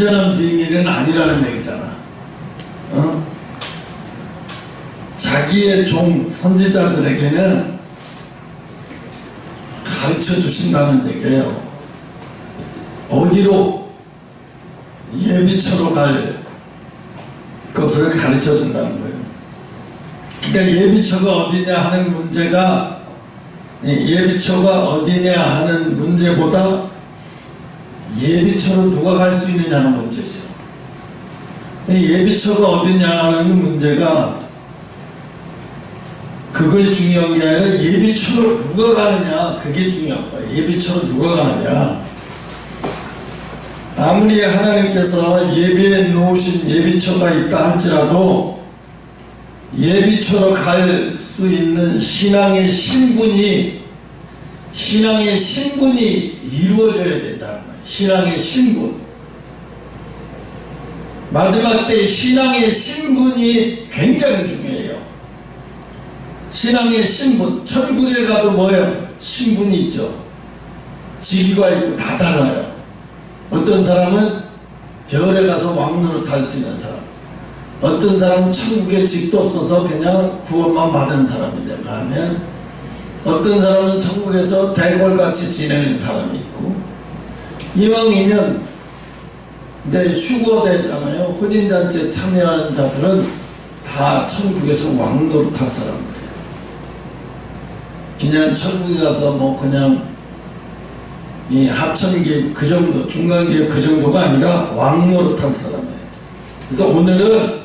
완전한 비밀은 아니라는 얘기잖아. 자기의 종 선지자들에게는 가르쳐 주신다는 얘기예요. 어디로 예비처로 갈 것을 가르쳐 준다는 거예요. 그러니까 예비처가 어디냐 하는 문제가, 예비처가 어디냐 하는 문제보다 예비처로 누가 갈 수 있느냐는 문제죠. 예비처가 어디냐 하는 문제가 그걸 중요한 게 아니라 예비처로 누가 가느냐, 그게 중요한 거예요. 예비처로 누가 가느냐. 아무리 하나님께서 예비해 놓으신 예비처가 있다 할지라도 예비처로 갈 수 있는 신앙의 신분이 이루어져야 된다는 거예요. 신앙의 신분. 마지막 때 신앙의 신분이 굉장히 중요해요. 신앙의 신분. 천국에 가도 뭐예요? 신분이 있죠. 직위가 있고 다 달라요. 어떤 사람은 별에 가서 왕노릇 할 수 있는 사람, 어떤 사람은 천국에 직도 없어서 그냥 구원만 받은 사람이 된가 하면, 어떤 사람은 천국에서 대궐같이 지내는 사람이 있고, 이왕이면 내 휴거되잖아요. 혼인잔치에 참여하는 자들은 다 천국에서 왕노릇 할 사람들이에요. 그냥 천국에 가서 뭐 그냥 이 하천계급 그 정도, 중간계급 그 정도가 아니라 왕노릇 할 사람이에요. 그래서 오늘은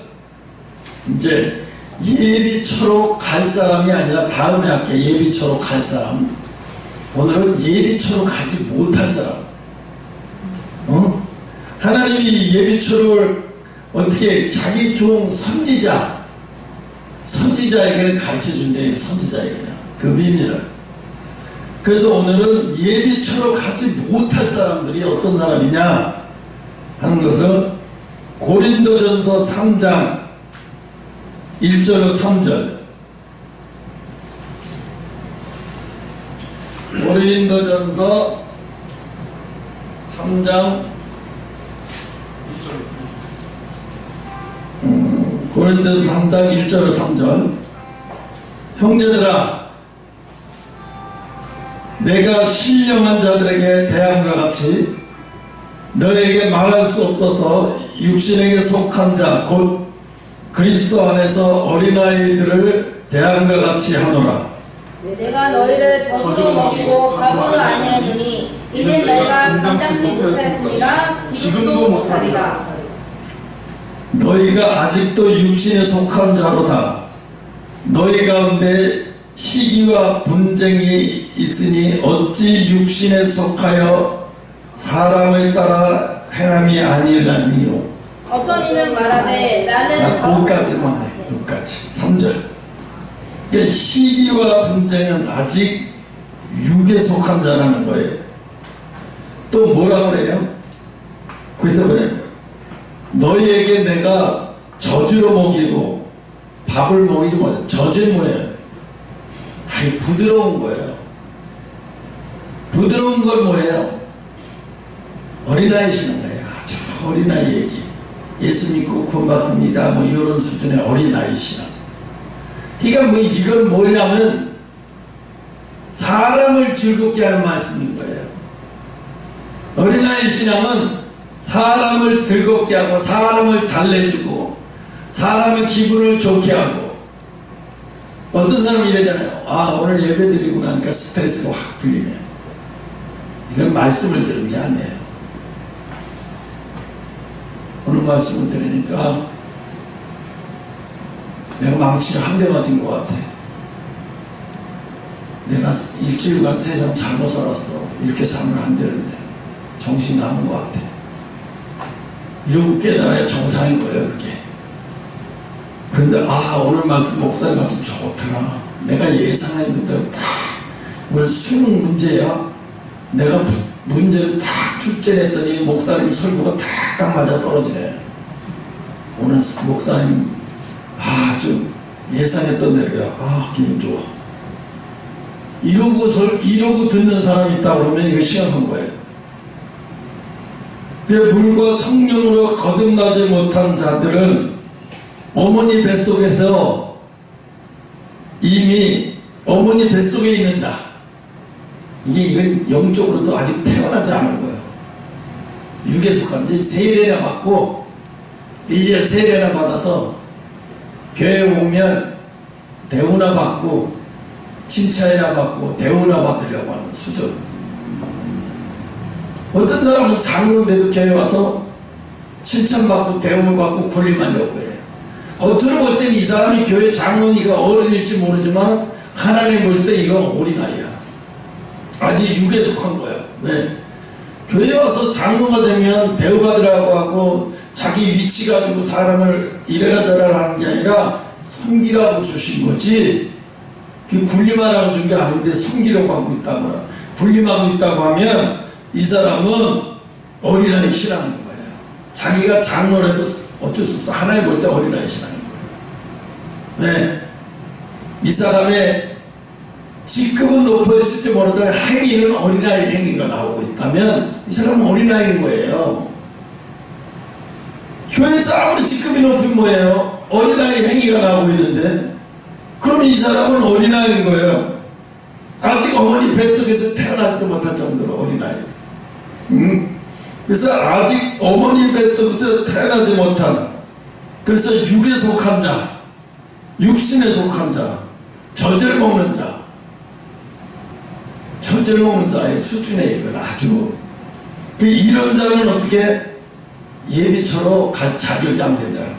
이제 예비처로 갈 사람이 아니라 다음에 할게. 예비처로 갈 사람. 오늘은 예비처로 가지 못할 사람. 하나님이 예비처를 어떻게 자기 종 선지자에게는 가르쳐 준대요. 선지자에게는 그 비밀을. 그래서 오늘은 예비처로 가지 못할 사람들이 어떤 사람이냐 하는 것을 고린도전서 3장 1절로 3절. 고린도전서 3장 고린도전서 3장 1절로 3절. 형제들아, 내가 신령한 자들에게 대함과 같이 너에게 말할 수 없어서 육신에게 속한 자 곧 그리스도 안에서 어린아이들을 대함과 같이 하노라. 내가 너희를 젖으로 먹이고 밥으로 아니하노니 이는 내가 감당치 못하였으리라 지금도 못하리라. 너희가 아직도 육신에 속한 자로다. 너희 가운데 시기와 분쟁이 있으니 어찌 육신에 속하여 사람을 따라 행함이 아니라니요. 어떤 이는 말하되 나는 거기까지만 해. 여기까지 3절. 그러니까 시기와 분쟁은 아직 육에 속한 자라는 거예요. 또 뭐라 그래요? 그래서 너희에게 내가 젖으로 먹이고 밥을 먹이지 못해. 젖은 뭐예요? 아이, 부드러운 거예요. 부드러운 건 뭐예요? 어린아이 신앙 거예요. 아주 어린아이 얘기. 예수 믿고 구원받습니다. 뭐 이런 수준의 어린아이 신앙. 그러니까 뭐 이건 뭐냐면 사람을 즐겁게 하는 말씀인 거예요. 어린아이 신앙은 사람을 즐겁게 하고 사람을 달래주고 사람의 기분을 좋게 하고. 어떤 사람이 이러잖아요. 아, 오늘 예배 드리고 나니까 스트레스가 확 풀리네. 이건 말씀을 들은 게 아니에요. 오늘 말씀을 들으니까 내가 망치를 한 대 맞은 것 같아. 내가 일주일간 세상 잘못 살았어. 이렇게 살면 안 되는데 정신이 나는 것 같아. 이러고 깨달아야 정상인 거예요, 그게. 그런데 아, 오늘 말씀, 목사님 말씀 좋더라. 내가 예상했는 대로 딱 오늘 수능 문제야. 내가 문제를 딱 출제했더니 목사님 설교가 딱 맞아 떨어지네. 오늘 목사님 좀 예상했던 대로야. 기분 좋아. 이러고 듣는 사람이 있다 그러면 이거 심각한 거예요. 그 물과 성령으로 거듭나지 못한 자들은 어머니 뱃속에서 이미 어머니 뱃속에 있는 자, 이건 영적으로도 아직 태어나지 않은 거예요. 육에 속한 지 세례나 받고 이제 세례나 받아서 교회 오면 대우나 받고 칭찬이나 받고 대우나 받으려고 하는 수준. 어떤 사람은 장로인데도 교회 와서 칭찬받고 대우받고 군림하려고 해요. 겉으로 볼 땐 이 사람이 교회 장로니까 어른일지 모르지만 하나님 볼 때 이건 어린아이야. 아직 육에 속한 거야. 왜? 교회 와서 장로가 되면 대우받으라고 하고 자기 위치 가지고 사람을 이래라 저래라 하는 게 아니라 섬기라고 주신 거지, 그 군림하라고 준 게 아닌데 섬기려고 하고 있다고, 군림하고 있다고 하면 이 사람은 어린아이 신앙인 거예요. 자기가 장로라도 어쩔 수 없어. 하나님 볼 때 어린아이 신앙인 거예요. 왜? 이 사람의 직급은 높아 있을지 모르도 행위는 어린아이 행위가 나오고 있다면 이 사람은 어린아이인 거예요. 교회에서 아무리 직급이 높으면 뭐예요? 어린아이 행위가 나오고 있는데, 그러면 이 사람은 어린아이인 거예요. 아직 어머니 뱃속에서 태어나지도 못할 정도로 어린아이. 그래서 아직 어머니 뱃속에서 태어나지 못한, 그래서 육에 속한 자, 육신에 속한 자, 젖을 먹는 자, 젖을 먹는 자의 수준에 이건 아주, 이런 자는 어떻게 예비처로 갈 자격이 안 된다는 거예요.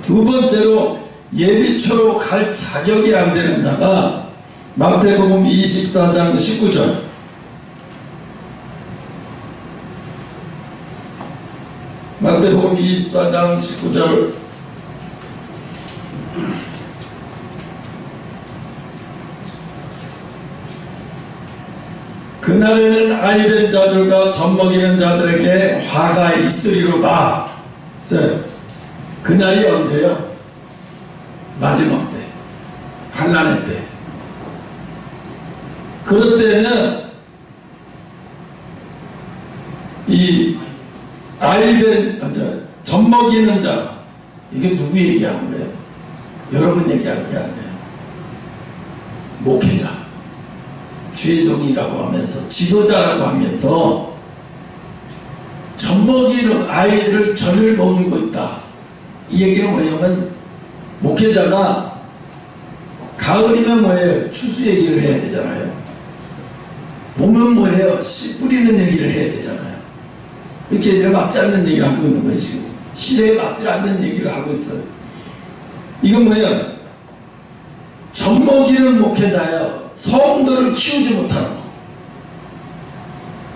두 번째로 예비처로 갈 자격이 안 되는 자가 마태복음 24장 19절. 마태복음 24장 19절. 그날에는 아이된 자들과 젖먹이는 자들에게 화가 있으리로다. 그날이 언제요? 마지막 때, 환난의 때. 그럴 때는 이 아이된 젖먹이는 자, 이게 누구 얘기하는 거예요? 여러분 얘기하는 게 아니에요. 목회자, 주의종이라고 하면서, 지도자라고 하면서 젖먹이는 아이들을 젖을 먹이고 있다. 이 얘기는 뭐냐면, 목회자가 가을이면 뭐예요? 추수 얘기를 해야 되잖아요. 봄은 뭐예요? 씨 뿌리는 얘기를 해야 되잖아요. 이렇게 얘기를 맞지 않는 얘기를 하고 있는 거예요. 지금 시대에 맞지 않는 얘기를 하고 있어요. 이건 뭐예요? 젖먹이는 목회자예요. 성도를 키우지 못하는 거.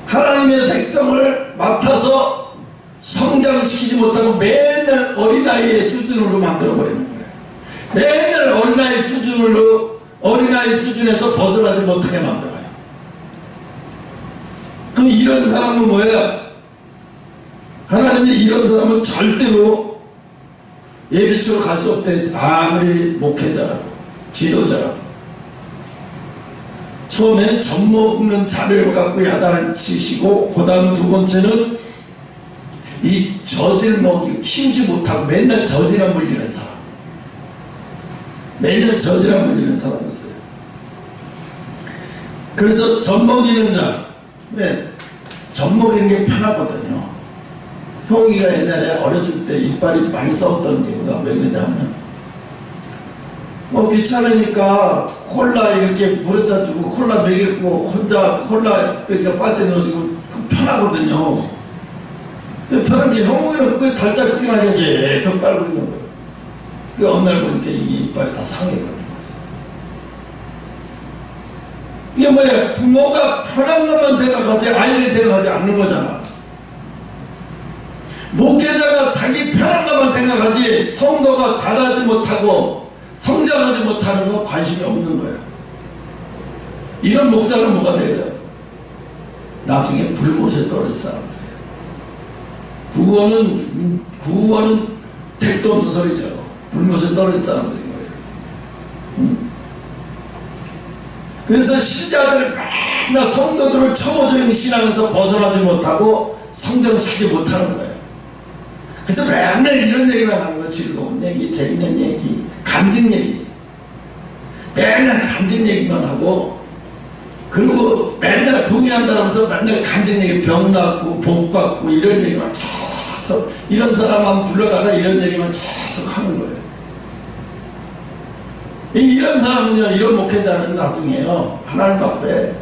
하나님의 백성을 맡아서 성장시키지 못하고 맨날 어린아이의 수준으로 만들어버리는 거예요. 맨날 어린아이 수준에서 벗어나지 못하게 만들어요. 그럼 이런 사람은 뭐예요? 하나님이 이런 사람은 절대로 예비처로 갈 수 없대. 아무리 목회자라도 지도자라도. 처음에는 젖먹는 자를 갖고 야단치시고, 그 다음 두 번째는 이 젖을 먹이고 키우지 못하고 맨날 젖이나 물리는 사람, 맨날 젖이나 물리는 사람이 있어요. 그래서 젖먹이는 자, 왜? 젖먹이는 게 편하거든요. 형이가 옛날에 어렸을 때 이빨이 많이 썩었던 이유가 왜 그러냐면, 귀찮으니까 콜라 이렇게 물에다 주고 콜라 먹이고 혼자 콜라 이렇게 빠져 넣어주고 편하거든요. 편한 게 형이는 그게 달짝지근하게 계속 빨고 있는 거예요. 그 어느 날 보니까 이 이빨이 다 상해버리는 거죠. 이게 뭐야? 부모가 편한 것만 생각하지 아이를 생각하지 않는 거잖아. 목회자가 자기 편한 것만 생각하지 성도가 잘하지 못하고 성장하지 못하는 건 관심이 없는 거예요. 이런 목사는 뭐가 돼요? 나중에 불못에 떨어질 사람들이에요. 구원은 택도 없는 소리죠. 불못에 떨어질 사람들인 거예요. 그래서 신자들 맨날 성도들을 초보적인 신앙에서 벗어나지 못하고 성장시키지 못하는 거예요. 그래서 맨날 이런 얘기만 하는 거예요. 즐거운 얘기, 재밌는 얘기, 감정 얘기. 맨날 감정 얘기만 하고, 그리고 맨날 동의한다면서 맨날 감정 얘기, 병 낫고 복 받고 이런 얘기만 계속, 이런 사람만 불러다가 이런 얘기만 계속 하는 거예요. 이런 사람은요, 이런 목회자는 나중에요, 하나님 앞에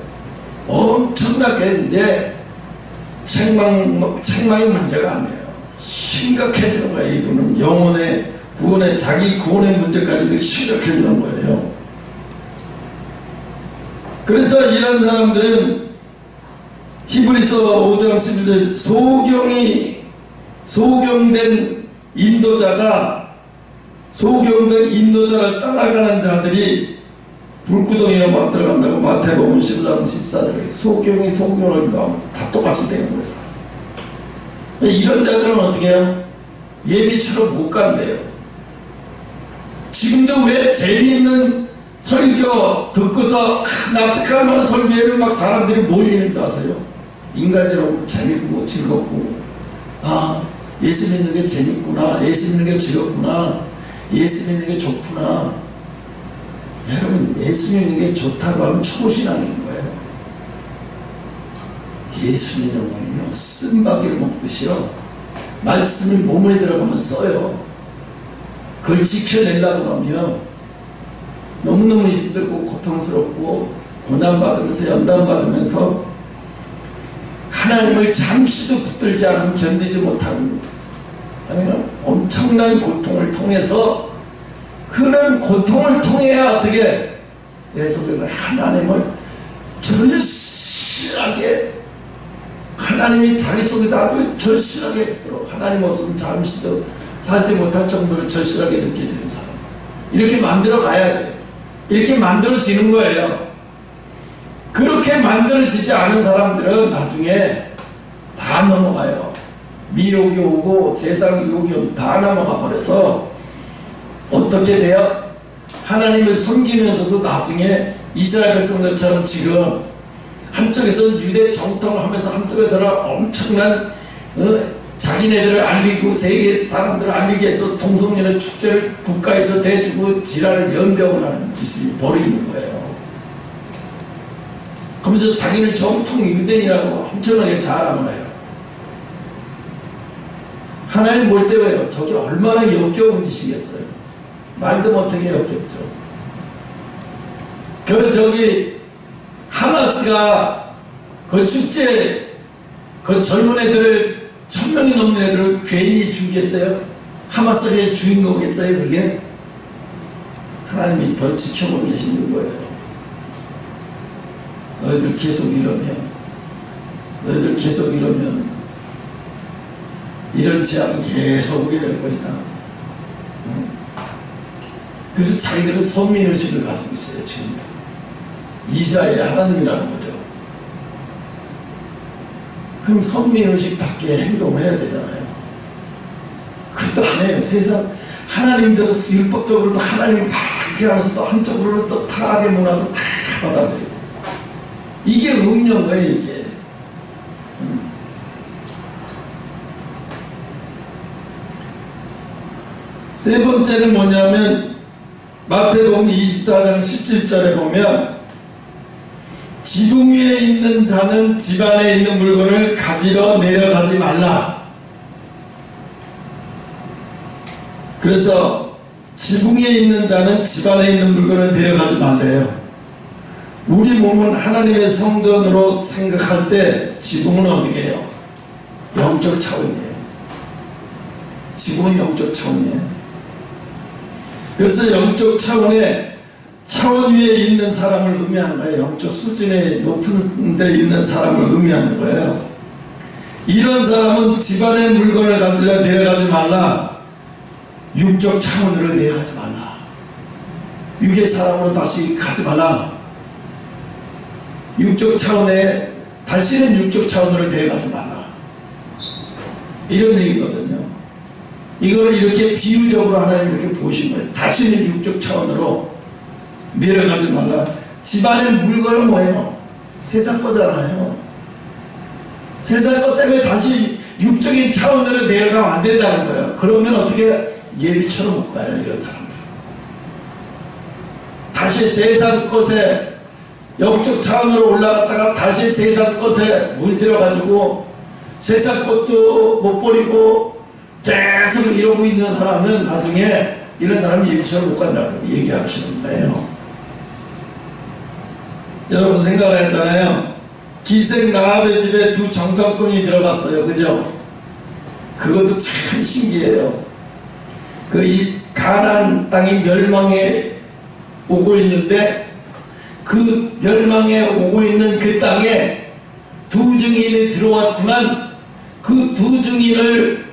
엄청나게 이제 책망의 문제가 아니에요. 심각해지는 거예요. 이분은 영혼의 구원의, 자기 구원의 문제까지도 심각해지는 거예요. 그래서 이런 사람들은 히브리서 5장 11절 소경된 인도자를 따라가는 자들이 불구덩이로 만들어간다고 마태복음 10장 14절에 소경을 넣으면 다 똑같이 되는 거죠. 이런 자들은 어떻게 해요? 예비치로 못 간대요. 지금도 왜 재미있는 설교 듣고서 납득할 설교에는 막 사람들이 몰리는 줄 아세요? 인간적으로 재밌고 즐겁고, 아, 예수 믿는 게 재밌구나, 예수 믿는 게 즐겁구나, 예수 믿는 게 좋구나. 여러분, 예수 믿는 게 좋다고 하면 초신앙인 거예요. 예수 믿는 거는요, 쓴바귀를 먹듯이요, 말씀이 몸에 들어가면 써요. 그걸 지켜내려고 하면 너무너무 힘들고 고통스럽고 고난받으면서 연단받으면서 하나님을 잠시도 붙들지 않으면 견디지 못하는, 아니면 엄청난 고통을 통해서, 그런 고통을 통해야 어떻게 내 속에서 하나님을 절실하게, 하나님이 자기 속에서 아주 절실하게 붙도록, 하나님 없으면 잠시도 살지 못할 정도로 절실하게 느껴지는 사람, 이렇게 만들어 가야 돼요. 이렇게 만들어지는 거예요. 그렇게 만들어지지 않은 사람들은 나중에 다 넘어가요. 미혹이 오고 세상 유혹이 다 넘어가 버려서 어떻게 돼요? 하나님을 섬기면서도 나중에 이스라엘 백성들처럼 지금 한쪽에서 유대 정통을 하면서 한쪽에서는 엄청난 자기네들을 알리고 세계 사람들을 알리기 위해서 동성연애 축제를 국가에서 대주고 지랄을 연병을 하는 짓을 벌이는 거예요. 그러면서 자기는 정통 유대인이라고 엄청나게 자랑을 해요. 하나님 볼 때 왜요? 저게 얼마나 역겨운 짓이겠어요. 말도 못하게 역겹죠. 저기 하마스가 그 축제, 그 젊은 애들을 1000명이 넘는 애들을 괜히 죽이겠어요? 하마스의 주인공이겠어요? 그게? 하나님이 더 지켜보기 힘든 거예요. 너희들 계속 이러면 이런 재앙이 계속 오게 될 것이다. 그래서 자기들은 선민의식을 가지고 있어요. 지금도 이스라엘의 하나님이라는 거죠. 그럼 선민의식답게 행동을 해야 되잖아요. 그것도 안 해요. 세상 하나님대로 율법적으로도 하나님을 막 그렇게 하면서 또 한쪽으로는 또 타락의 문화도 다 받아들이고, 이게 음료인 거예요. 이게 세 번째는 뭐냐면 마태복음 24장 17절에 보면 지붕 위에 있는 자는 집 안에 있는 물건을 가지러 내려가지 말라. 그래서 지붕 위에 있는 자는 집 안에 있는 물건을 내려가지 말래요. 우리 몸은 하나님의 성전으로 생각할 때 지붕은 어디게요? 영적 차원이에요. 지붕은 영적 차원이에요. 그래서 영적 차원 위에 있는 사람을 의미하는 거예요. 영적 수준의 높은 데 있는 사람을 의미하는 거예요. 이런 사람은 집안의 물건을 가지러 내려가지 말라. 육적 차원으로 내려가지 말라. 육의 사람으로 다시 가지 말라. 육적 차원에, 다시는 육적 차원으로 내려가지 말라. 이런 얘기거든요. 이거를 이렇게 비유적으로 하나님 이렇게 보신 거예요. 다시는 육적 차원으로 내려가지 말라. 집안의 물건은 뭐예요? 세상 거잖아요. 세상 것 때문에 다시 육적인 차원으로 내려가면 안 된다는 거예요. 그러면 어떻게 예비처럼 못 가요, 이런 사람들. 다시 세상 것에 영적 차원으로 올라갔다가 다시 세상 것에 물들어가지고 세상 것도 못 버리고 계속 이러고 있는 사람은 나중에 이런 사람이 예비처럼 못 간다고 얘기하시는 거예요. 여러분 생각을 했잖아요. 기생 라합의 집에 두 정탐꾼이 들어갔어요. 그죠? 그것도 참 신기해요. 이 가나안 땅이 멸망해 오고 있는데 그 멸망해 오고 있는 그 땅에 두 증인이 들어왔지만 그 두 증인을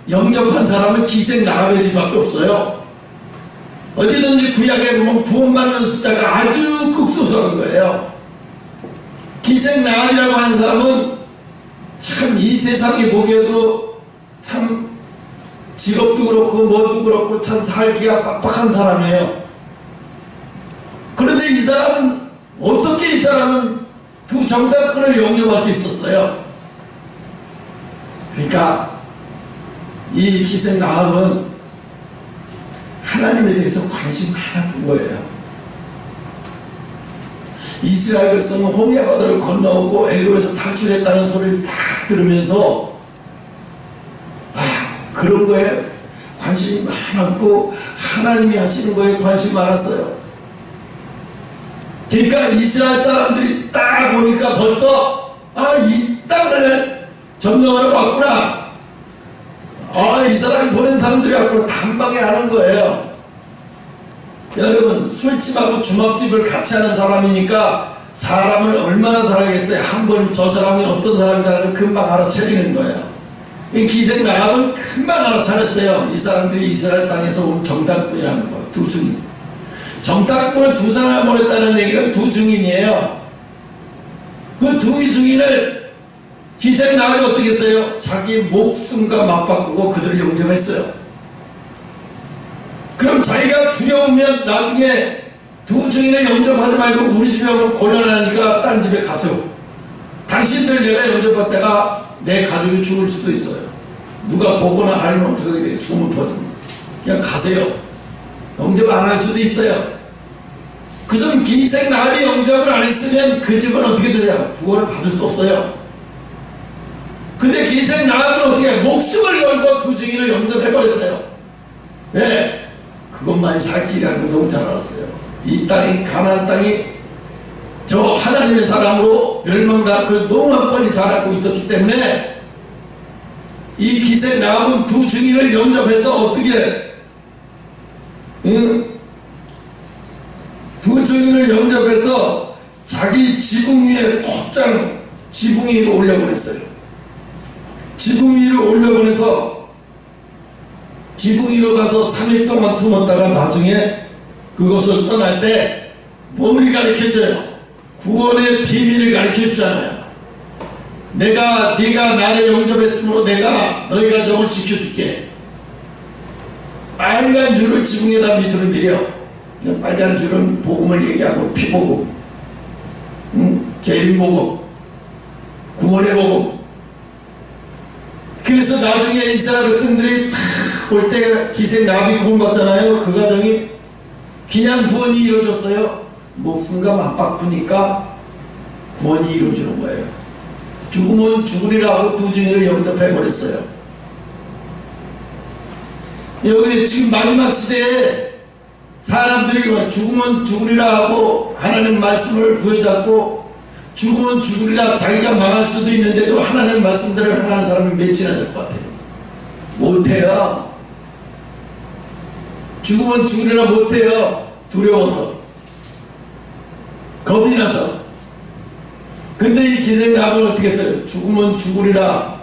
영접한 사람은 기생 라합의 집밖에 없어요. 어디든지 구약에 보면 구원받는 숫자가 아주 극소수한 거예요. 기생 라합이라고 하는 사람은 참 이 세상에 보기에도 참 직업도 그렇고 뭐도 그렇고 참 살기가 빡빡한 사람이에요. 그런데 이 사람은 어떻게 이 사람은 그 정탐꾼을 영접할 수 있었어요? 그러니까 이 기생 라합은 하나님에 대해서 관심 하나 둔 거예요. 이스라엘 백성은 홍해 바다를 건너오고 애굽에서 탈출했다는 소리를 다 들으면서 그런 거에 관심이 많았고 하나님이 하시는 거에 관심이 많았어요. 그러니까 이스라엘 사람들이 딱 보니까 벌써 이 땅을 점령하러 왔구나, 이 사람이 보낸 사람들이 왔구나, 단방에 하는 거예요. 여러분, 술집하고 주막집을 같이 하는 사람이니까 사람을 얼마나 사랑했어요. 한 번 저 사람이 어떤 사람이라는 금방 알아차리는 거예요. 기생 라합은 금방 알아차렸어요. 이 사람들이 이스라엘 땅에서 온 정탐꾼이라는 거예요. 두 증인. 정탐꾼을 두 사람을 보냈다는 얘기는 두 증인이에요. 그 두 증인을 기생 라합이 어떻게 했어요? 자기 목숨과 맞바꾸고 그들을 영접했어요. 그럼 자기가 두려우면 나중에 두 증인을 영접하지 말고 우리 집에 오면 곤란하니까 딴 집에 가세요. 당신들 내가 영접받다가 내 가족이 죽을 수도 있어요. 누가 보거나 알면 어떻게 돼요? 소문 퍼집니다. 그냥 가세요. 영접 안 할 수도 있어요. 그중 기생 라합이 영접을 안 했으면 그 집은 어떻게 되냐? 구원을 받을 수 없어요. 근데 기생 라합은 어떻게 해요? 목숨을 걸고 두 증인을 영접해버렸어요. 왜? 그것만이 살 길이라는 걸 너무 잘 알았어요. 이 땅이, 가나안 땅이 저 하나님의 사람으로 멸망당할 걸 너무 한 번이 잘 알고 있었기 때문에 이 기생 라합은 두 증인을 영접해서 어떻게 두 증인을 영접해서 자기 지붕 위에 확장 지붕 위로 올려보냈어요. 지붕 위로 올려보내서 지붕 위로 가서 3일 동안 숨었다가 나중에 그것을 떠날 때 뭐를 가르쳐줘요? 구원의 비밀을 가르쳐주잖아요. 네가 나를 영접했으므로 내가 너희 가정을 지켜줄게. 빨간 줄을 지붕에다 밑으로 내려. 빨간 줄은 복음을 얘기하고 피복음, 제일복음, 구원의 복음. 그래서 나중에 이스라엘 백성들이 탁 올 때 기생 라합이 구원받잖아요. 그 가정이 그냥 구원이 이루어졌어요. 목숨과 맞바꾸니까 구원이 이루어지는 거예요. 죽으면 죽으리라 하고 두 증인을 영접해버렸어요. 여기 지금 마지막 시대에 사람들이 죽으면 죽으리라 하고 하나님 말씀을 부여잡고 죽으면 죽으리라 자기가 망할 수도 있는데도 하나님 말씀대로 행하는 사람이 몇이나 될 것 같아요? 못해요. 죽으면 죽으리라 못해요. 두려워서, 겁이 나서. 근데 이 기생 라합은 어떻게 했어요? 죽으면 죽으리라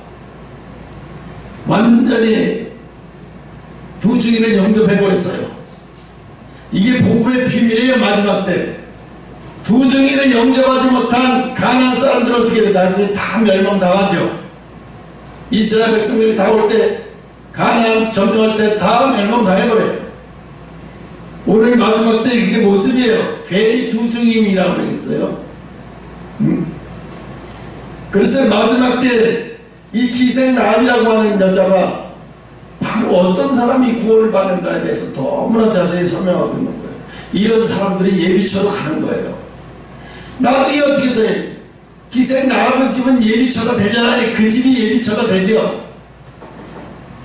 완전히 두 증인을 영접해버렸어요. 이게 복음의 비밀이에요. 마지막 때 두 증인을 영접하지 못한 가나안 사람들은 어떻게 돼요? 나중에 다 멸망당하죠. 이스라엘 백성들이 다 올 때, 가나안 점령할 때 다 멸망당해버려요. 오늘 마지막 때 이게 모습이에요. 괜히 두 증인이라고 했어요. 그래서 마지막 때 이 기생 나합이라고 하는 여자가 바로 어떤 사람이 구원을 받는가에 대해서 너무나 자세히 설명하고 있는 거예요. 이런 사람들이 예비처로 가는 거예요. 나중에 어떻게 해서 기생 나합의 집은 예비처가 되잖아요. 그 집이 예비처가 되죠.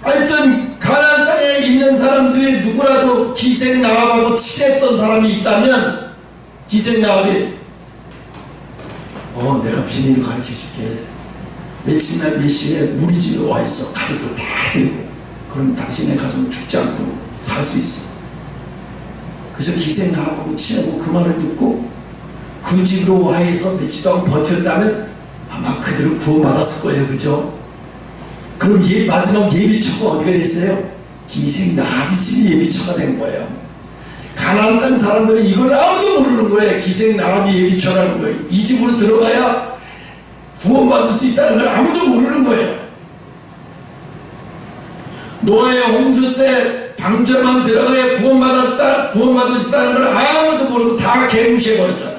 하여튼 가나안 땅에 있는 사람들이 누구라도 기생 나합하고 친했던 사람이 있다면 기생 나합이 내가 비밀을 가르쳐줄게. 며칠날 몇 시에 우리 집에 와 있어. 가족들 다 데리고. 그럼 당신의 가족은 죽지 않고 살 수 있어. 그래서 기생 나하고 친하고 그 말을 듣고 그 집으로 와 있어 며칠 동안 버텼다면 아마 그들은 구원받았을 거예요. 그죠? 그럼 마지막 예비처가 어디가 됐어요? 기생 나하기 집이 예비처가 된 거예요. 가나안 땅 사람들은 이걸 아무도 모르는 거예요. 기생 나합이 예비처라는 거예요. 이 집으로 들어가야 구원받을 수 있다는 걸 아무도 모르는 거예요. 노아의 홍수 때 방주에만 들어가야 구원받을 수 있다는 걸 아무도 모르고 다 개무시해버렸잖아요.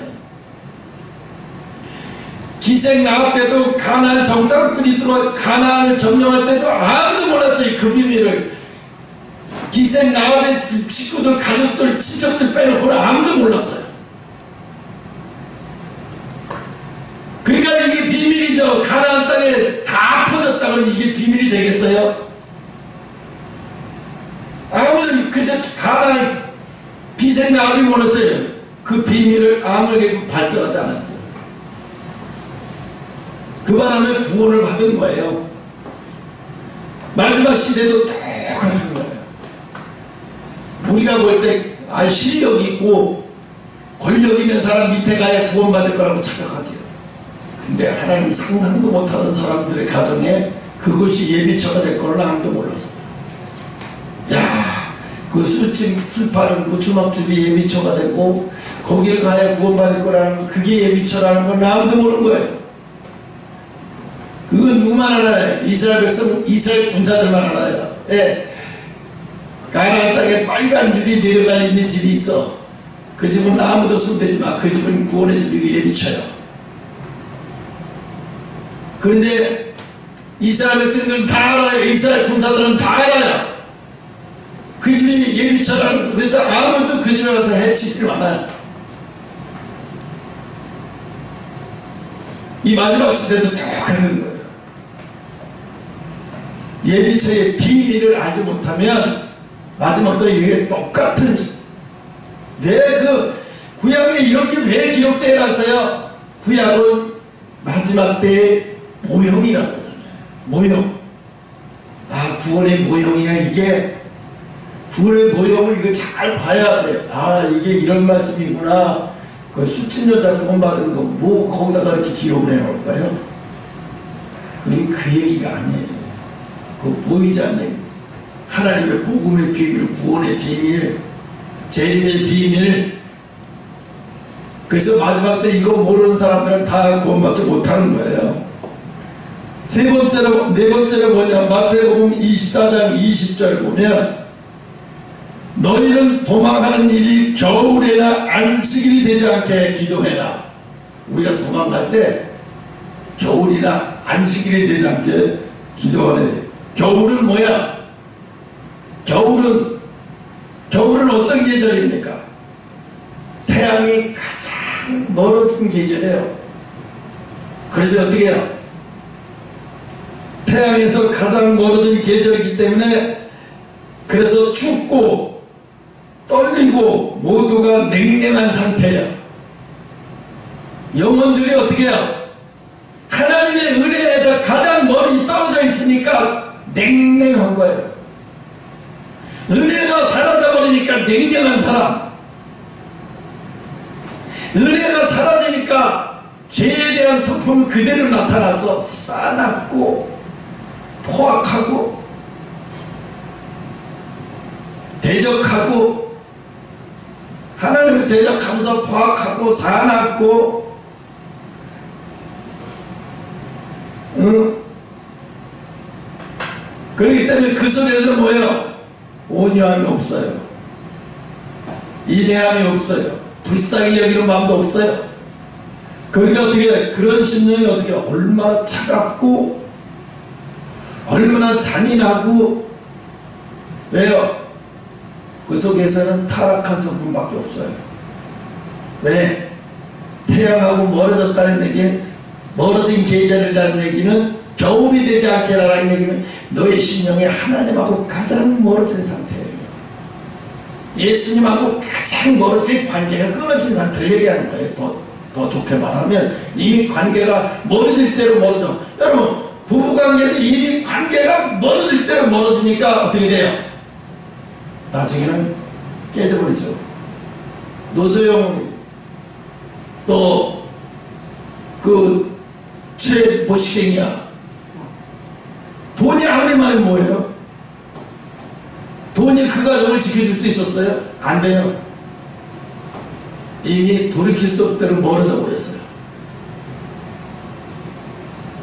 기생 나합 때도 가나안 정탐꾼이 들어와 가나안을 점령할 때도 아무도 몰랐어요. 그 비밀을. 기생 나합의 식구들, 가족들, 친척들 빼놓고는 아무도 몰랐어요. 그러니까 이게 비밀이죠. 가나안 땅에 다 퍼졌다 그러면 이게 비밀이 되겠어요? 아무도 그저 가나안 기생 나합이 몰랐어요. 그 비밀을 아무에게도 발설하지 않았어요. 그 바람에 구원을 받은 거예요. 마지막 시대도 똑같은 거예요. 우리가 볼 때 실력 있고 권력 있는 사람 밑에 가야 구원받을 거라고 착각하지요. 근데 하나님 상상도 못하는 사람들의 가정에 그것이 예비처가 될 거는 아무도 몰랐어요. 야, 그 술 파는 그 주막집이 예비처가 되고 거기를 가야 구원받을 거라는 그게 예비처라는 건 아무도 모르는 거예요. 그건 누구만 알아요? 이스라엘 백성, 이스라엘 군사들만 알아요. 예. 가나안 땅에 빨간 줄이 내려가 있는 집이 있어. 그 집은 아무도 손대지 마. 그 집은 구원의 집이고 예비처요. 그런데 이스라엘 백성들은 다 알아요. 이스라엘 군사들은 다 알아요. 그 집이 예비처라는. 그래서 아무도 그 집에 가서 해치지를 않아요. 이 마지막 시대도 똑같은 거예요. 예비처의 비밀을 알지 못하면 마지막도 이게 똑같은. 왜 그 구약에 이렇게 왜 기록되어 놨어요? 구약은 마지막 때의 모형이라고 하잖아요. 모형. 아, 구원의 모형이야 이게. 구원의 모형을 이거 잘 봐야 돼. 아, 이게 이런 말씀이구나. 그 수천 여자 구원받은 거 뭐 거기다가 이렇게 기록을 해놓을까요? 그건 그 얘기가 아니에요. 그 보이지 않는 하나님의 복음의 비밀, 구원의 비밀, 재림의 비밀. 그래서 마지막 때 이거 모르는 사람들은 다 구원받지 못하는 거예요. 네 번째로 뭐냐? 마태복음 24장 20절 보면 너희는 도망하는 일이 겨울에나 안식일이 되지 않게 기도해라. 우리가 도망갈 때 겨울이나 안식일이 되지 않게 기도하래. 겨울은 뭐야? 겨울은 어떤 계절입니까? 태양이 가장 멀어진 계절이에요. 그래서 어떻게 해요? 태양에서 가장 멀어진 계절이기 때문에 그래서 춥고 떨리고 모두가 냉랭한 상태예요. 영혼들이 어떻게 해요? 하나님의 은혜에다 가장 멀리 떨어져 있으니까 냉랭한 거예요. 은혜가 사라져버리니까 냉정한 사람. 은혜가 사라지니까 죄에 대한 성품은 그대로 나타나서 싸납고 포악하고 대적하고 하나님을 대적하면서 포악하고 싸납고 그렇기 때문에 그 속에서 뭐예요? 온유함이 없어요. 인내함이 없어요. 불쌍히 여기는 마음도 없어요. 그러니까 어떻게 그런 심령이 어떻게 얼마나 차갑고 얼마나 잔인하고 왜요? 그 속에서는 타락한 성품밖에 없어요. 왜? 태양하고 멀어졌다는 얘기, 멀어진 계절이라는 얘기는 겨울이 되지 않게라는 얘기는 너의 심령이 하나님하고 가장 멀어진 상태예요. 예수님하고 가장 멀어진 관계가 끊어진 상태를 얘기하는 거예요. 더 좋게 말하면 이미 관계가 멀어질 대로 멀어져. 여러분 부부관계도 이미 관계가 멀어질 대로 멀어지니까 어떻게 돼요? 나중에는 깨져버리죠. 노소영 또 그 최모시갱이야. 돈이 아무리 많으면 뭐예요? 돈이 그 가정을 지켜줄 수 있었어요? 안 돼요. 이미 돌이킬 수 없도록 멀어져 버렸어요.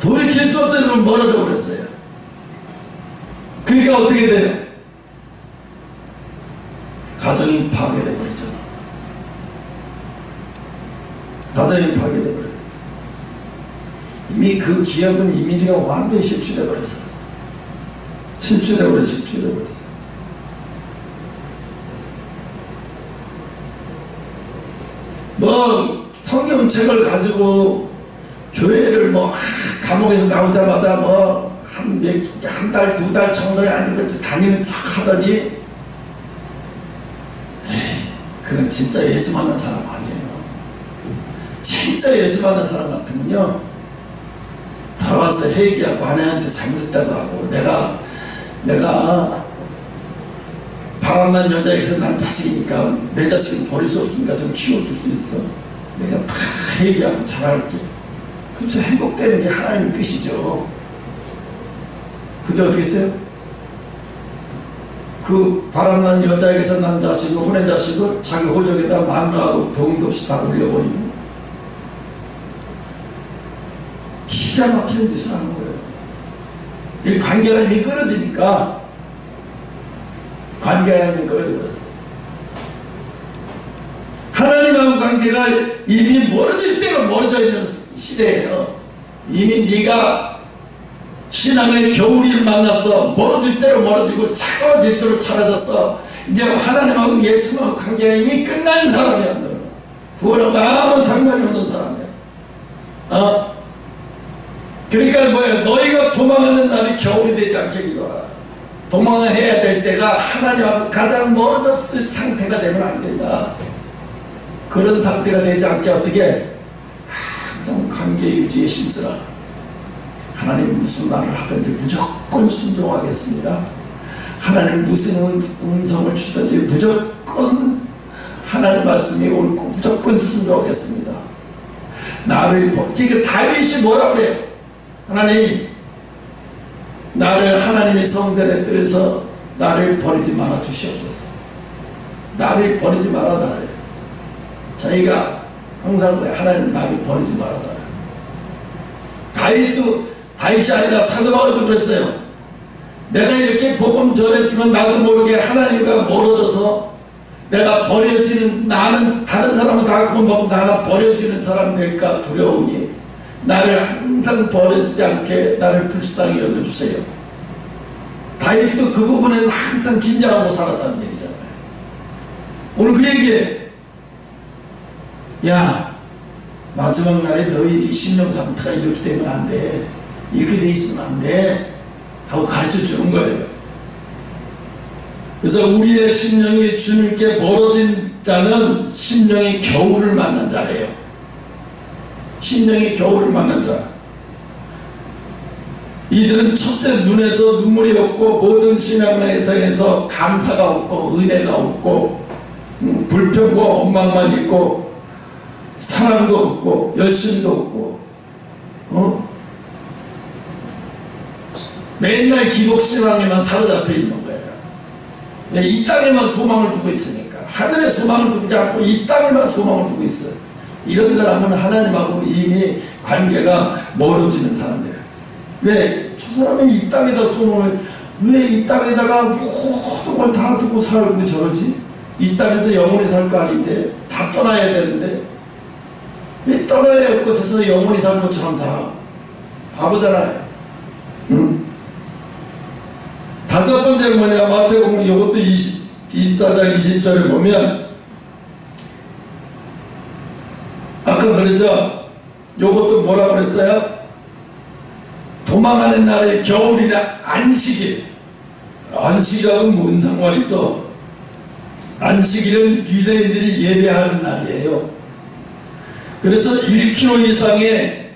돌이킬 수 없도록 멀어져 버렸어요. 그러니까 어떻게 돼요? 가정이 파괴돼 버리죠. 가정이 파괴돼 버려요. 이미 그 기억은 이미지가 완전히 실추돼 버렸어요. 실추돼 버렸어요. 뭐 성경책을 가지고 교회를 뭐 감옥에서 나오자마자 뭐 한 달, 두 달 정도에 아직까지 다니는 척 하더니 그건 진짜 예수 만난 사람 아니에요. 진짜 예수 만난 사람 같으면요 돌아와서 회개하고 아내한테 잘못했다고 하고 내가 바람난 여자에서 난 자식이니까 내 자식은 버릴 수 없으니까 좀 키워줄 수 있어. 내가 다 회개하고 잘할게. 그래서 회복되는 게 하나님의 뜻이죠. 근데 어떻게 했어요? 그 바람난 여자에게서 난 자식을, 혼의 자식을 자기 호적에다 마누라하고 동의도 없이 다 올려버리고 기가 막히는 짓을 하는 거예요. 이 관계가 이미 끊어지니까 관계가 이미 끊어져버렸어. 하나님하고 관계가 이미 멀어질 대로 멀어져 있는 시대예요. 이미 네가 신앙의 겨울을 만났어. 멀어질 대로 멀어지고 차가워질 대로 차가워졌어. 이제 하나님하고 예수님하고 관계가 이미 끝난 사람이야. 너는 구원하고 아무 상관이 없는 사람이야. 그러니까 뭐야? 너희가 도망하는 날이 겨울이 되지 않게 기도하라. 도망을 해야 될 때가 하나님하고 가장 멀어졌을 상태가 되면 안 된다. 그런 상태가 되지 않게 어떻게? 항상 관계 유지에 힘쓰라. 하나님이 무슨 말을 하든지 무조건 순종하겠습니다. 하나님 무슨 음성을 주든지 무조건 하나님 말씀이 옳고 무조건 순종하겠습니다. 나를 그러니까 다윗이 뭐라 그래요? 하나님 나를 하나님의 성전에 들여서 나를 버리지 말아 주시옵소서. 나를 버리지 말아 달래. 자기가 항상 그래. 하나님 나를 버리지 말아 달래. 다윗이 아니라 사도 바울도 그랬어요. 내가 이렇게 복음 전했지만 나도 모르게 하나님과 멀어져서 내가 버려지는, 나는 다른 사람은 다 구원받고 나는 버려지는 사람 될까 두려우니 나를 항상 버려지지 않게 나를 불쌍히 여겨주세요. 다윗도 그 부분에서 항상 긴장하고 살았다는 얘기잖아요. 오늘 그 얘기에 야 마지막 날에 너희 심령 상태가 이렇게 되면 안 돼. 이렇게 돼 있으면 안 돼. 하고 가르쳐 주는 거예요. 그래서 우리의 심령이 주님께 멀어진 자는 심령의 겨울을 만난 자래요. 심령의 겨울을 만난 자. 이들은 첫째 눈에서 눈물이 없고 모든 신앙에서 감사가 없고 은혜가 없고 불평과 원망만 있고 사랑도 없고 열심도 없고 맨날 기복신앙에만 사로잡혀 있는 거예요. 이 땅에만 소망을 두고 있으니까. 하늘에 소망을 두지 않고 이 땅에만 소망을 두고 있어요. 이런 사람은 하나님하고 이미 관계가 멀어지는 사람들이에요. 왜? 저 사람이 이 땅에다 소망을, 왜 이 땅에다가 모든 걸 다 두고 살고 저러지? 이 땅에서 영원히 살 거 아닌데 다 떠나야 되는데 이 떠나야 할 곳에서 영원히 살 것처럼 살아. 바보잖아요. 응? 다섯 번째는 뭐냐? 마태복음 이것도 24장 20절에 보면 아까 그랬죠? 요것도 뭐라 그랬어요? 도망하는 날에 겨울이나 안식일. 안식일하고 뭔 상관이 있어? 안식일은 유대인들이 예배하는 날이에요. 그래서 1km 이상의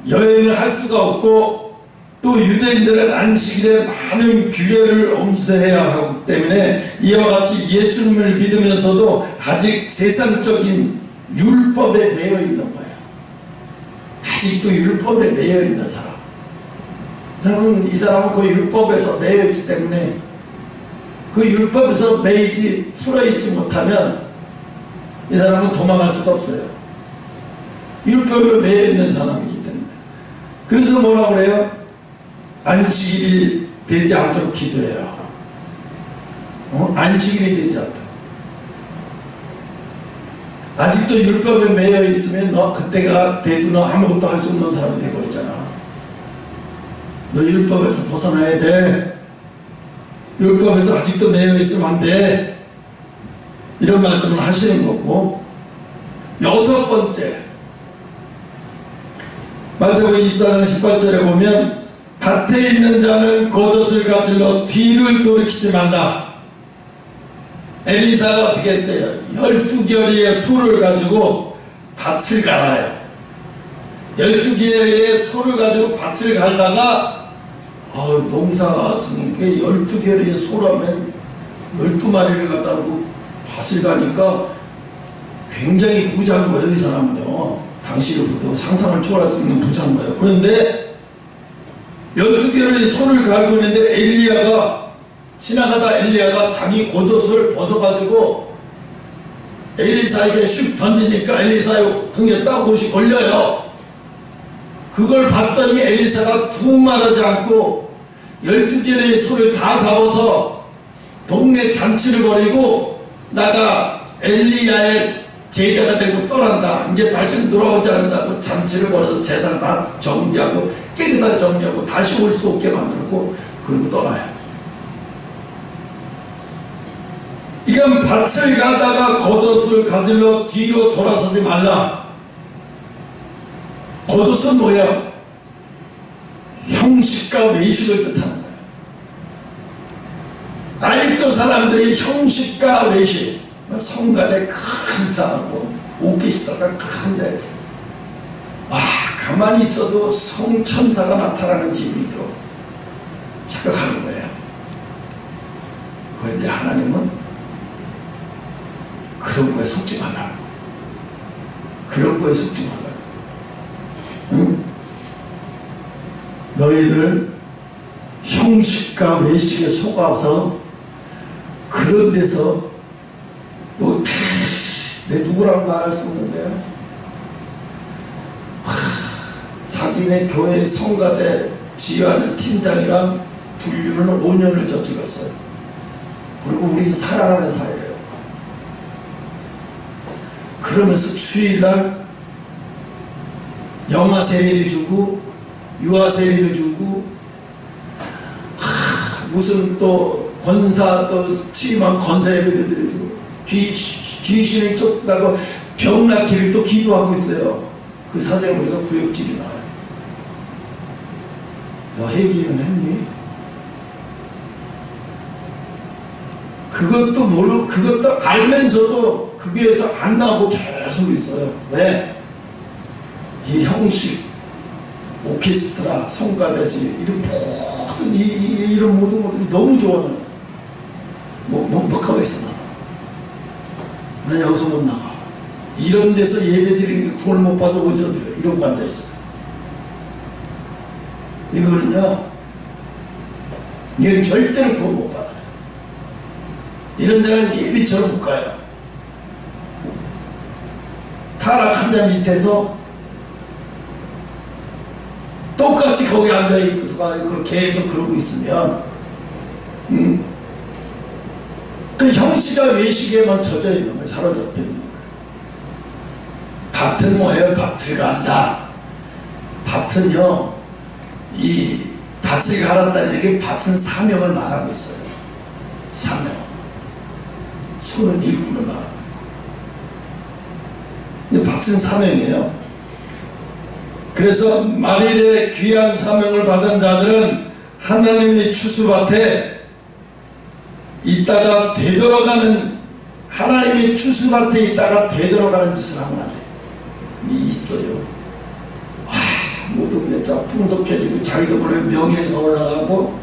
여행을 할 수가 없고, 또 유대인들은 안식일에 많은 규례를 엄수해야 하기 때문에 이와 같이 예수님을 믿으면서도 아직 세상적인 율법에 매여 있는 거예요. 아직도 율법에 매여 있는 사람. 이 사람은 그 율법에서 매여 있기 때문에 그 율법에서 풀어있지 못하면 이 사람은 도망갈 수가 없어요. 율법에 매여 있는 사람이기 때문에. 그래서 뭐라 그래요? 안식일이 되지 않도록 기도해라. 안식일이 되지 않도록. 아직도 율법에 매여 있으면 너 그때가 돼도 너 아무것도 할 수 없는 사람이 되어버리잖아. 너 율법에서 벗어나야 돼. 율법에서 아직도 매여 있으면 안 돼. 이런 말씀을 하시는 거고, 여섯 번째, 마태복음 24장 18절에 보면 밭에 있는 자는 겉옷을 가질러 뒤를 돌이키지 말라. 엘리사가 어떻게 했어요? 12개리의 소를 가지고 밭을 갈아요. 12개리의 소를 가지고 밭을 갈다가 농사가 지는 게 12개리의 소라면 12마리를 갖다 놓고 밭을 가니까 굉장히 부자인 거예요. 이 사람은요. 당시로부터 상상을 초월할 수 있는 부자인 거예요. 그런데 12개리의 소를 갈고 있는데 지나가다 엘리야가 자기 겉옷을 벗어가지고 엘리사에게 슉 던지니까 엘리사의 등에 딱 옷이 걸려요. 그걸 봤더니 엘리사가 두 말하지 않고 12개의 소를 다 잡아서 동네 잔치를 벌이고 나가 엘리야의 제자가 되고 떠난다. 이제 다시 돌아오지 않는다고 잔치를 벌여서 재산 다 정지하고 깨끗하게 정리하고 다시 올 수 없게 만들고 그리고 떠나요. 이건 밭을 가다가 겉옷을 가질러 뒤로 돌아서지 말라. 겉옷은 뭐야? 형식과 외식을 뜻하는 거야. 아직도 사람들이 형식과 외식, 성가대 큰 사하고 옥기시다가 큰 데에서 가만히 있어도 성천사가 나타나는 기분이 들어 착각하는 거야. 그런데 하나님은 그런 거에 속지 말라. 그런 거에 속지 말라. 응? 너희들 형식과 외식에 속아서 그런 데서 내 누구라고 말할 수 없는데요. 자기네 교회 성가대 지휘하는 팀장이랑 분류는 5년을 저질렀어요. 그리고 우리는 사랑하는 사이예요. 그러면서 주일날 영화 세미도 주고 유아 세미도 주고 무슨 또 권사 또 취임한 권사 예배도 드려주고 귀신을 쫓다가 병 낫기를 또 기도하고 있어요. 그 사정을 우리가 구역질이 나와요. 너 회개는 했니? 그것도 모르고 그것도 알면서도 그 교회에서 안 나오고 계속 있어요. 왜? 이 형식, 오케스트라, 성가대지 이런 모든 것들이 너무 좋아요. 못 가겠어. 나 여기서 못 나가. 이런 데서 예배 드리는 게 구원을 못 받아 어디서 드려요? 이런 거 앉아있어. 이거는요, 이건 절대로 구원 못 받아요. 이런 데는 예비처럼 못 가요. 타락한 자 밑에서 똑같이 거기 앉아있고 계속 그러고 있으면 그 형식과 외식에만 젖어 있는 거예요. 사로잡혀 있는 거예요. 밭은 뭐예요? 밭을 간다. 밭은요, 이 밭을 갈았다는 얘기, 밭은 사명을 말하고 있어요. 사명. 수는 일꾼을 말하고 있고. 밭은 사명이에요. 그래서 만일에 귀한 사명을 받은 자들은 하나님의 추수밭에 있다가 되돌아가는, 하나님의 추수밭에 있다가 되돌아가는 짓을 하면 안 돼요. 있어요. 모두 그냥 풍속해지고 자기도 모르게 명예가 올라가고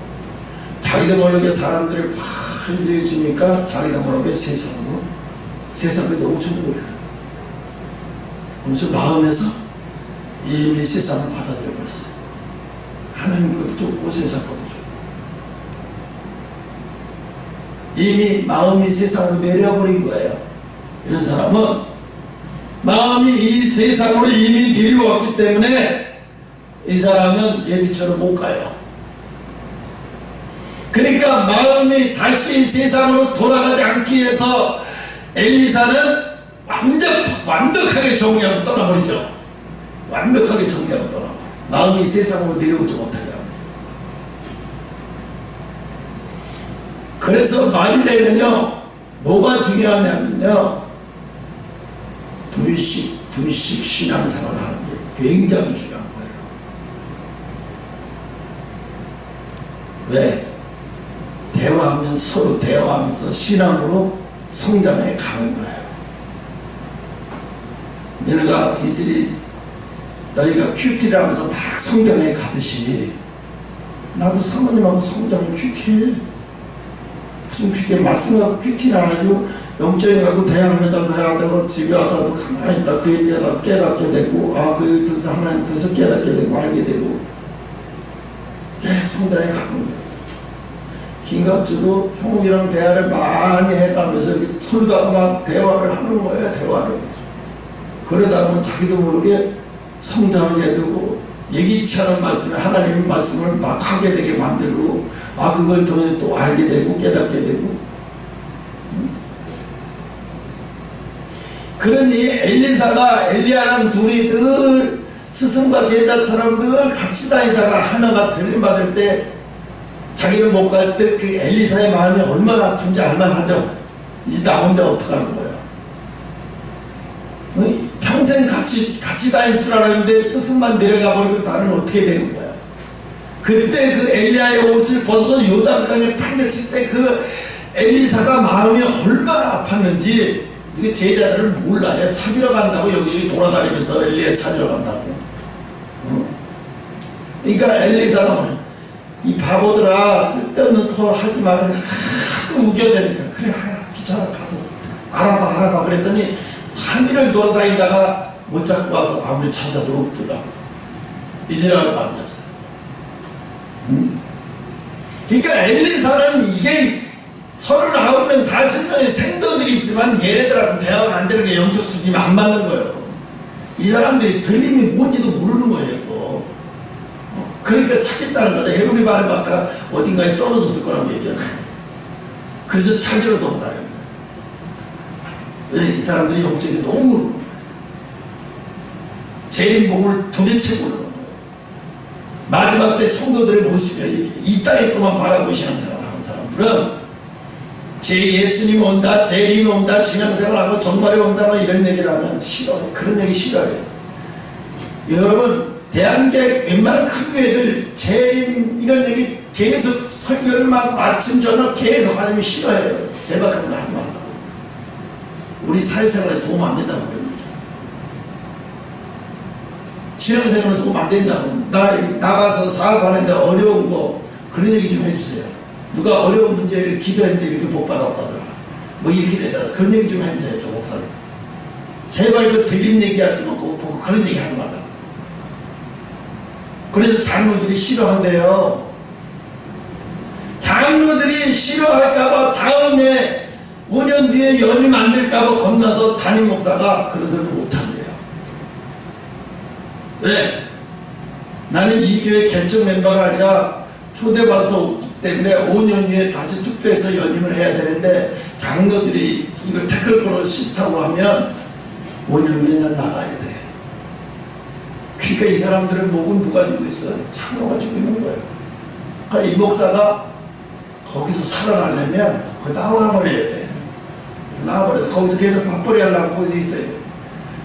자기도 모르게 사람들을 팍 흔들어 주니까 자기도 모르게 세상에 놓쳐는 거예요. 그래서 마음에서 이미 세상을 받아들여 버렸어요. 하나님 것도 좋고 세상 것도 좋고 이미 마음이 세상으로 내려버린 거예요. 이런 사람은 마음이 이 세상으로 이미 내려왔기 때문에 이 사람은 예비처럼 못 가요. 그러니까 마음이 다시 세상으로 돌아가지 않기 위해서 엘리사는 완벽하게 정리하고 떠나버리죠. 완벽하게 정리하고 떠나버려. 마음이 세상으로 내려오지 못하게 하고 있어요. 그래서 만일에는요, 뭐가 중요하냐면요, 둘씩 신앙생활을 하는 게 굉장히 중요한 거예요. 왜? 대화하면 서로 대화하면서 신앙으로 성장해 가는 거예요. 너희가 큐티를 하면서 막 성장해 가듯이 나도 사모님하고 성장이 큐티해. 무슨 큐티해? 말씀하고 큐티는 안 해도 영적인 하고 대화하면서 대화하다가 집에 와서도 가만히 있다 그 얘기하다 깨닫게 되고 그 얘기 들어서 하나님 들어서 깨닫게 되고 알게 되고 계속 성장해 가는 거예요. 김갑주도 형욱이랑 대화를 많이 해가면서 서로가 막 대화를 하는 거예요. 대화를. 그러다 보면 자기도 모르게 성장하게 되고 예기치 않은 말씀을 하나님의 말씀을 막 하게 되게 만들고 그걸 통해 또 알게 되고 깨닫게 되고 그러니 엘리사가 엘리야랑 둘이 늘 스승과 제자처럼 늘 같이 다니다가 하나가 들림받을 때 자기는 못 갈 때 그 엘리사의 마음이 얼마나 아픈지 알만하죠. 이제 나 혼자 어떡하는 거야. 평생 같이 다닐 줄 알았는데 스승만 내려가 버리고 나는 어떻게 되는 거야. 그때 그 엘리야의 옷을 벗어서 요단강에 파묻혔을 때 그 엘리사가 마음이 얼마나 아팠는지 이게 제자들은 몰라요. 찾으러 간다고 여기저기 돌아다니면서 엘리야 찾으러 간다고. 그러니까 엘리사가 뭐냐, 이 바보들아 쓸데없는 터 하지마. 하도 우겨대니까 그래 귀찮아 가서 알아봐 그랬더니 3일을 돌아다니다가 못 잡고 와서 아무리 찾아도 없더라고. 이제라고 앉았어요. 그러니까 엘리사는 이게 39명 40명의 생도들이 있지만 얘네들하고 대화가 안 되는 게 영적 수준이 안 맞는 거예요. 이 사람들이 들림이 뭔지도 모르는 거예요. 이거. 그러니까 찾겠다는 거다. 헤브리 말에 봤다가 어딘가에 떨어졌을 거라고 얘기하잖아요. 그래서 찾으러 돌아다니는 거예요. 왜? 이 사람들이 영적이 너무 모르는 거예요. 재림복을 도대체 모르는 거예요. 마지막 때 성도들의 모습이 이 땅에 것만 바라고 신앙생활 하는 사람들은 제 예수님 온다, 재림이 온다, 신앙생활하고 전말에 온다 이런 얘기를 하면 싫어요. 그런 얘기 싫어해요. 여러분 대한민국의 웬만한 큰 교회들 재림 이런 얘기 계속 설교를 막 아침 저녁 계속 하면 싫어해요. 제발 그런 거 하지 말라고. 우리 사회생활에 도움 안 된다고 그런 얘기. 신앙생활에 도움 안 된다고. 나가서 사업하는데 어려운 거 그런 얘기 좀 해주세요. 누가 어려운 문제를 기도했는데 이렇게 못 받았다더라. 뭐 이렇게 되다가 그런 얘기 좀 해주세요. 조 목사님. 제발 그 들린 얘기 하지 말고 그런 얘기 하지 말라고. 그래서 장로들이 싫어한대요. 장로들이 싫어할까봐 다음에 5년 뒤에 연임 안 될까봐 겁나서 담임 목사가 그런 소리 못한대요. 왜? 나는 이 교회 개척 멤버가 아니라 초대받아서 오기 때문에 5년 후에 다시 투표해서 연임을 해야 되는데 장로들이 이거 태클 걸어 싫다고 하면 5년 후에 난 나가야 돼. 그러니까 이 사람들은 목은 누가 쥐고 있어요? 장로가 쥐고 있는 거예요. 그러니까 이 목사가 거기서 살아나려면 거기 나와버려야 돼. 나와버려야 돼. 거기서 계속 밥벌이 하려면 거기서 있어야 돼.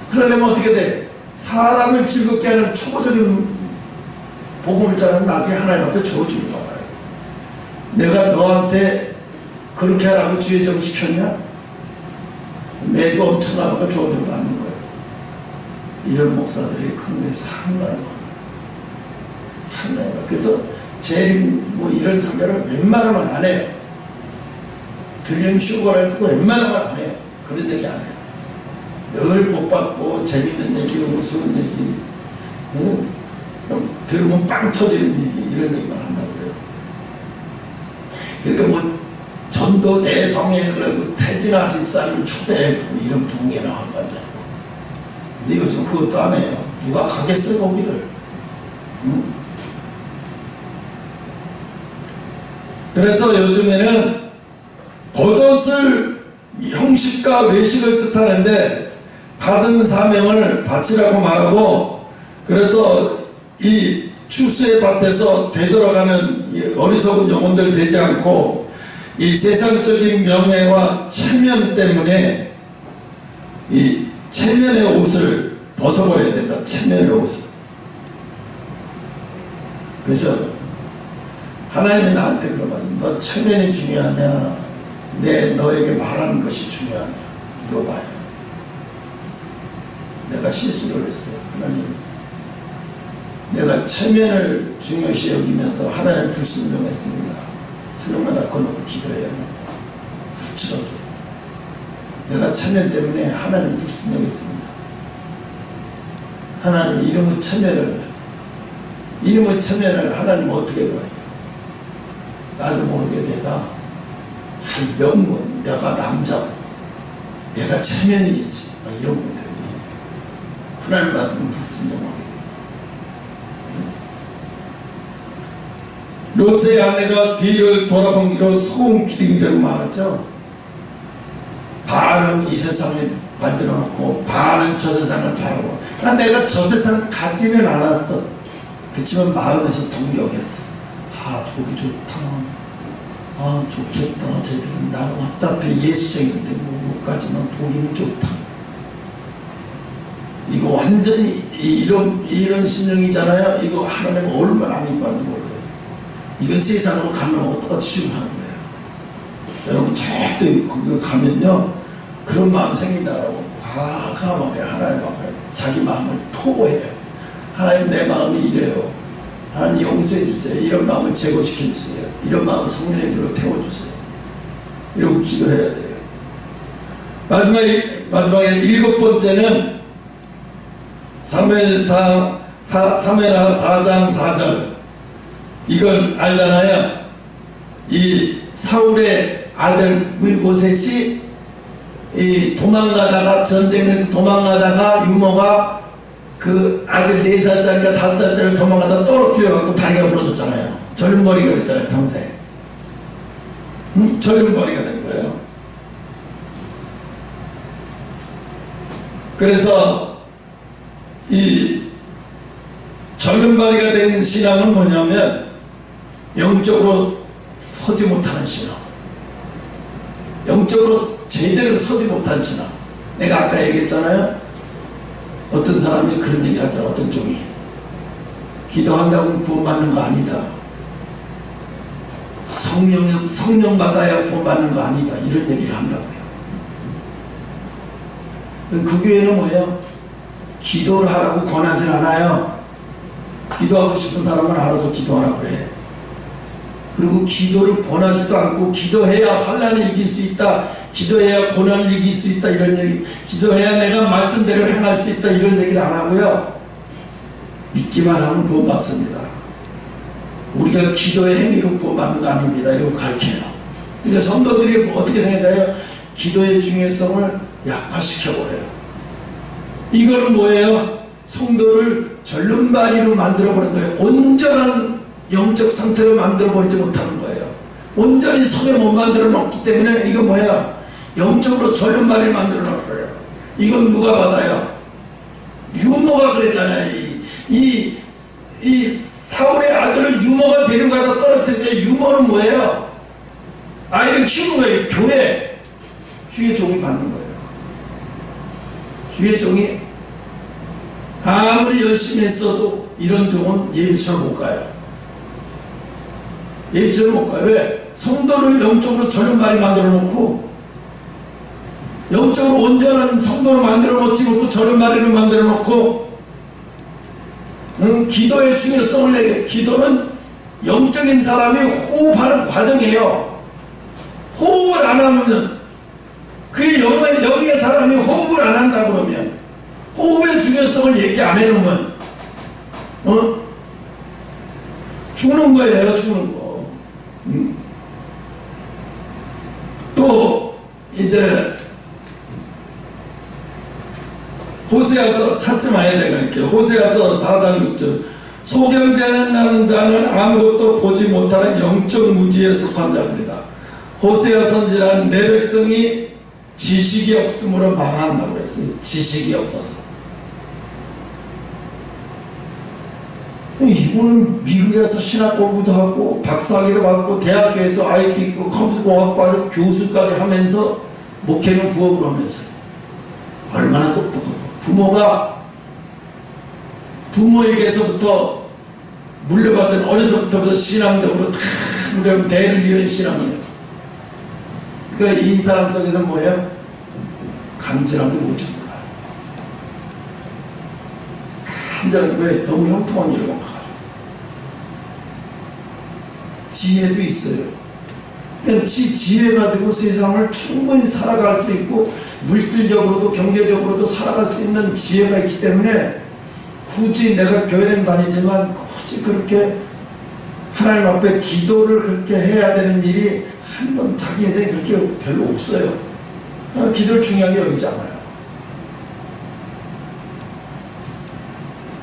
그러려면 어떻게 돼? 사람을 즐겁게 하는 초보적인 복음을 전하면 나중에 하나님 앞에 저주를 받아요. 내가 너한테 그렇게 하라고 주의점 시켰냐? 매도 엄청나고 저주를 받는 거예요. 이런 목사들이 큰 게 상당히 많아요. 그래서 제일 뭐 이런 상대를 웬만하면 안 해요. 들림 쉬고라 해도 웬만하면 안 해요. 그런 얘기 안 해요. 늘 복받고 재밌는 얘기, 우스운 얘기, 들으면 빵 터지는 얘기, 이런 얘기만 한다고 그래요. 그러니까 뭐 전도 대성에 그래도 태진아 집사님 초대해 이런 붕괴나 한 거죠. 근데 요즘 그것도 안 해요. 누가 가겠어요 거기를. 그래서 요즘에는 겉옷을 형식과 외식을 뜻하는데 받은 사명을 바치라고 말하고, 그래서 이 추수의 밭에서 되돌아가는 이 어리석은 영혼들 되지 않고 이 세상적인 명예와 체면 때문에 이 체면의 옷을 벗어버려야 된다. 체면의 옷을. 그래서 하나님이 나한테 그러면 너 체면이 중요하냐, 너에게 말하는 것이 중요하냐 물어봐요. 내가 실수를 했어요. 하나님, 내가 체면을 중요시 여기면서 하나님 불순종했습니다. 설령마다 꺼놓고 기도해야 합니다. 솔직하게 내가 체면 때문에 하나님 불순종했습니다. 하나님 이름의 체면을 하나님 어떻게 봐요? 나도 모르게 내가 한 명문, 내가 남자, 내가 체면이 있지, 이런 것 때문에 하나님 말씀 불순종하게 돼요. 롯의 아내가 뒤를 돌아보기로 소금 기둥이 되고 말았죠. 반은 이 세상에 만들어 놓고 반은 저 세상을 바라고. 내가 저 세상 가지는 않았어. 그치만 마음에서 동경했어. 아, 보기 좋다. 아, 좋겠다. 쟤들은 나는 어차피 예수적인데 뭐까지만 보기는 좋다. 이거 완전히 이런 신령이잖아요. 이거 하나님 얼마나 안 이뻐하는지 몰라요. 이건 세상으로 가면 똑같이 시험하는 거예요. 여러분 절대 거기 가면요 그런 마음 생긴다라고 과감하게 하나님 앞에 자기 마음을 토고해요. 하나님, 내 마음이 이래요. 하나님 용서해 주세요. 이런 마음을 제거시켜 주세요. 이런 마음을 성령으로 태워주세요. 이러고 기도해야 돼요. 마지막에 일곱 번째는 사무엘하 4장 4절. 이걸 알잖아요. 이 사울의 아들 물보셋이 도망가다가, 전쟁을 도망가다가 유모가 그 아들 4살짜리가 5살짜리 도망가다가 떨어뜨려갖고 다리가 부러졌잖아요. 절름머리가 됐잖아요, 평생. 절름머리가 된 거예요. 그래서 이 절름머리가 된 신앙은 뭐냐면 영적으로 서지 못하는 신앙, 영적으로 제대로 서지 못한 신앙. 내가 아까 얘기했잖아요. 어떤 사람이 그런 얘기 하잖아. 어떤 종이 기도한다고 구원받는 거 아니다. 성령 받아야 구원받는 거 아니다. 이런 얘기를 한다고요. 그 교회는 뭐예요? 기도를 하라고 권하진 않아요. 기도하고 싶은 사람은 알아서 기도하라고 그래. 그리고 기도를 권하지도 않고 기도해야 환난을 이길 수 있다, 기도해야 고난을 이길 수 있다, 이런 얘기, 기도해야 내가 말씀대로 행할 수 있다, 이런 얘기를 안 하고요. 믿기만 하면 구원받습니다. 우리가 기도의 행위로 구원받는 거 아닙니다. 이러고 가르쳐요. 그러니까 성도들이 어떻게 생각해요? 기도의 중요성을 약화시켜버려요. 이거는 뭐예요? 성도를 절름발이로 만들어버린 거예요. 온전한 영적 상태로 만들어버리지 못하는 거예요. 온전히 성에 못 만들어 놓기 때문에 이거 뭐야? 영적으로 절름발이 만들어 놨어요. 이건 누가 받아요? 유모가 그랬잖아요. 이 사울의 아들을 유모가 데려가다 떨어뜨리는데, 유모는 뭐예요? 아이를 키우는 거예요. 교회. 주의 종이 받는 거예요. 주의 종이 아무리 열심히 했어도 이런 종은 예비처를 못 가요. 예비처를 못 가요. 왜? 성도를 영적으로 저런 말이 만들어 놓고, 영적으로 온전한 성도를 만들어 놓지 못하고 저런 말을 만들어 놓고, 기도의 중요성을 내게. 기도는 영적인 사람이 호흡하는 과정이에요. 호흡을 안 하면, 여기에 사람이 호흡을 안 한다 그러면, 호흡의 중요성을 얘기 안 해놓으면, 죽는 거예요, 죽는 거. 또, 이제, 호세아서 찾지 마야 되겠네요. 호세아서 4장 6절. 소경되는 자는 아무것도 보지 못하는 영적 무지에 속한 자들이다. 호세아 선지자는 내 백성이 지식이 없으므로 망한다고 그랬어요. 지식이 없어서. 이분은 미국에서 신학 공부도 하고 박사학위도 받고 대학교에서 IT 있고 컴퓨터공학과 교수까지 하면서 목회는 부업으로 하면서 얼마나 똑똑하고, 부모에게서부터 물려받은, 어려서부터 신앙적으로 다 대를 이은 신앙이에요. 그러니까 이 사람 속에서 뭐예요? 간절한 게 뭔지 몰라요. 간절한 게 너무 형통한 일을 만나가지고. 지혜도 있어요. 그러니까 지혜 가지고 세상을 충분히 살아갈 수 있고, 물질적으로도 경제적으로도 살아갈 수 있는 지혜가 있기 때문에, 굳이 내가 교회는 다니지만 굳이 그렇게 하나님 앞에 기도를 그렇게 해야 되는 일이 한 번 자기 인생에 그렇게 별로 없어요. 기도를 중요하게 여기지 않아요.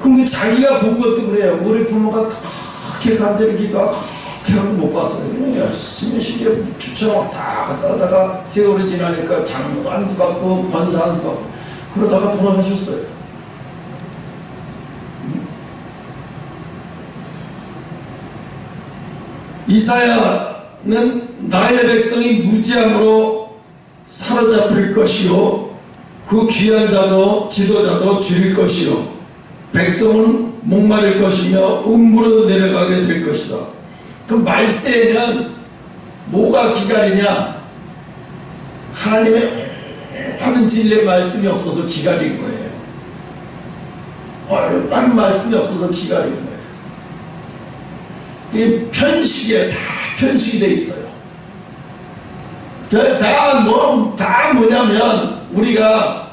그럼 자기가 본 것도 그래요. 우리 부모가 그렇게 간절히 기도하고 그렇게 하고 못 봤어요. 그냥 열심히 시계 추천 왔다 갔다 하다가 세월이 지나니까 장도 한 수 받고 권사 한 수 받고 그러다가 돌아가셨어요. 이사야는 나의 백성이 무지함으로 사로잡힐 것이요, 그 귀한 자도 지도자도 줄일 것이요, 백성은 목마를 것이며 음부로 내려가게 될 것이다. 그 말세에는 뭐가 기다리냐? 하나님의 하는 진리의 말씀이 없어서 기다린 거예요. 얼마나 말씀이 없어서 기다리는 거예요. 이 편식에 다 편식이 돼 있어요. 다 뭐냐면, 우리가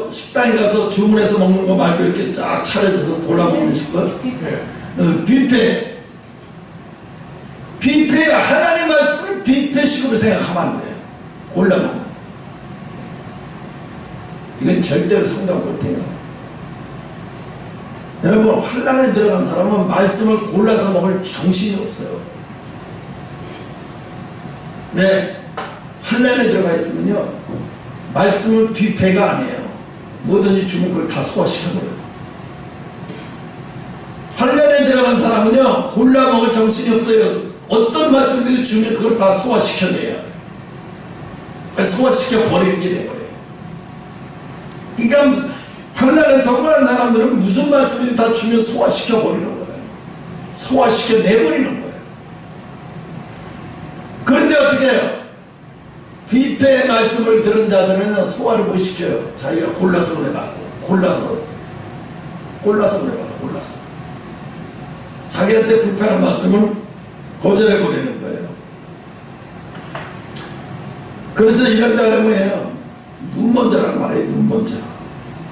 식당에 가서 주문해서 먹는 거 말고 이렇게 쫙 차려져서 골라 먹는 식권? 뷔페, 하나님 말씀을 뷔페식으로 생각하면 안 돼요. 골라 먹는 거. 이건 절대로 성공 못해요. 여러분, 환란에 들어간 사람은 말씀을 골라서 먹을 정신이 없어요. 왜? 환란에 들어가 있으면요, 말씀은 뷔페가 아니에요. 뭐든지 주면 그걸 다 소화시켜버려요. 환란에 들어간 사람은요, 골라 먹을 정신이 없어요. 어떤 말씀을 주면 그걸 다 소화시켜내요. 그러니까 소화시켜버리게 돼버려요. 그러니까 환란에 덩그러는 사람들은 무슨 말씀을 다 주면 소화시켜버리는 거예요. 소화시켜내버리는 거예요. 그런데 어떻게 해요? 뷔페의 말씀을 들은 자들은 소화를 못 시켜요. 자기가 골라서 그래갖고, 골라서 그래갖고, 골라서. 자기한테 불편한 말씀을 거절해버리는 거예요. 그래서 이런 자는 뭐예요? 눈먼자라는 말이에요. 눈먼자.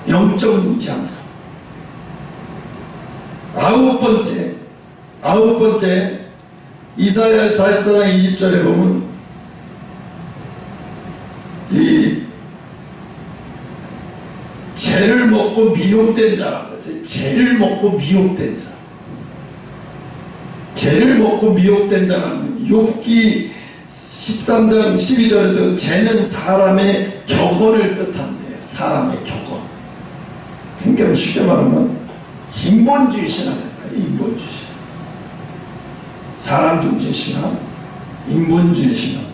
영적 무지한 자. 아홉 번째, 이사야 44장 20절에 보면, 이 죄를 먹고 미혹된 자라고 했어요. 죄를 먹고 미혹된 자. 죄를 먹고 미혹된 자는 욥기 13장 12절에도 죄는 사람의 격언을 뜻한대요. 사람의 격언. 그러니까 쉽게 말하면 인본주의 신앙이에요. 인본주의 신앙. 사람 중심 신앙, 인본주의 신앙.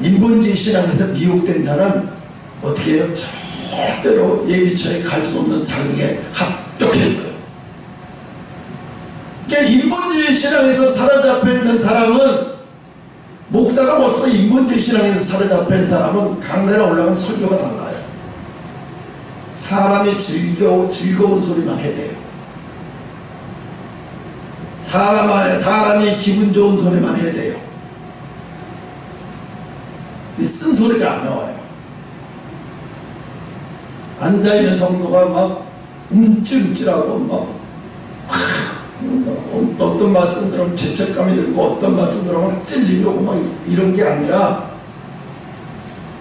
인본주의 신앙에서 미혹된 자는 어떻게 해요? 절대로 예비처에 갈 수 없는 자격에 합격했어요. 그러니까 인본주의 신앙에서 사로잡혀 있는 사람은, 목사가 벌써 인본주의 신앙에서 사로잡혀 있는 사람은 강단에 올라가면 설교가 달라요. 사람이 즐거운 소리만 해야 돼요. 사람이 기분 좋은 소리만 해야 돼요. 쓴 소리가 안 나와요. 앉아있는 성도가 막 움찔움찔하고 막 어떤 말씀 들으면 죄책감이 들고 어떤 말씀 들으면 찔림이 오고 막 이런 게 아니라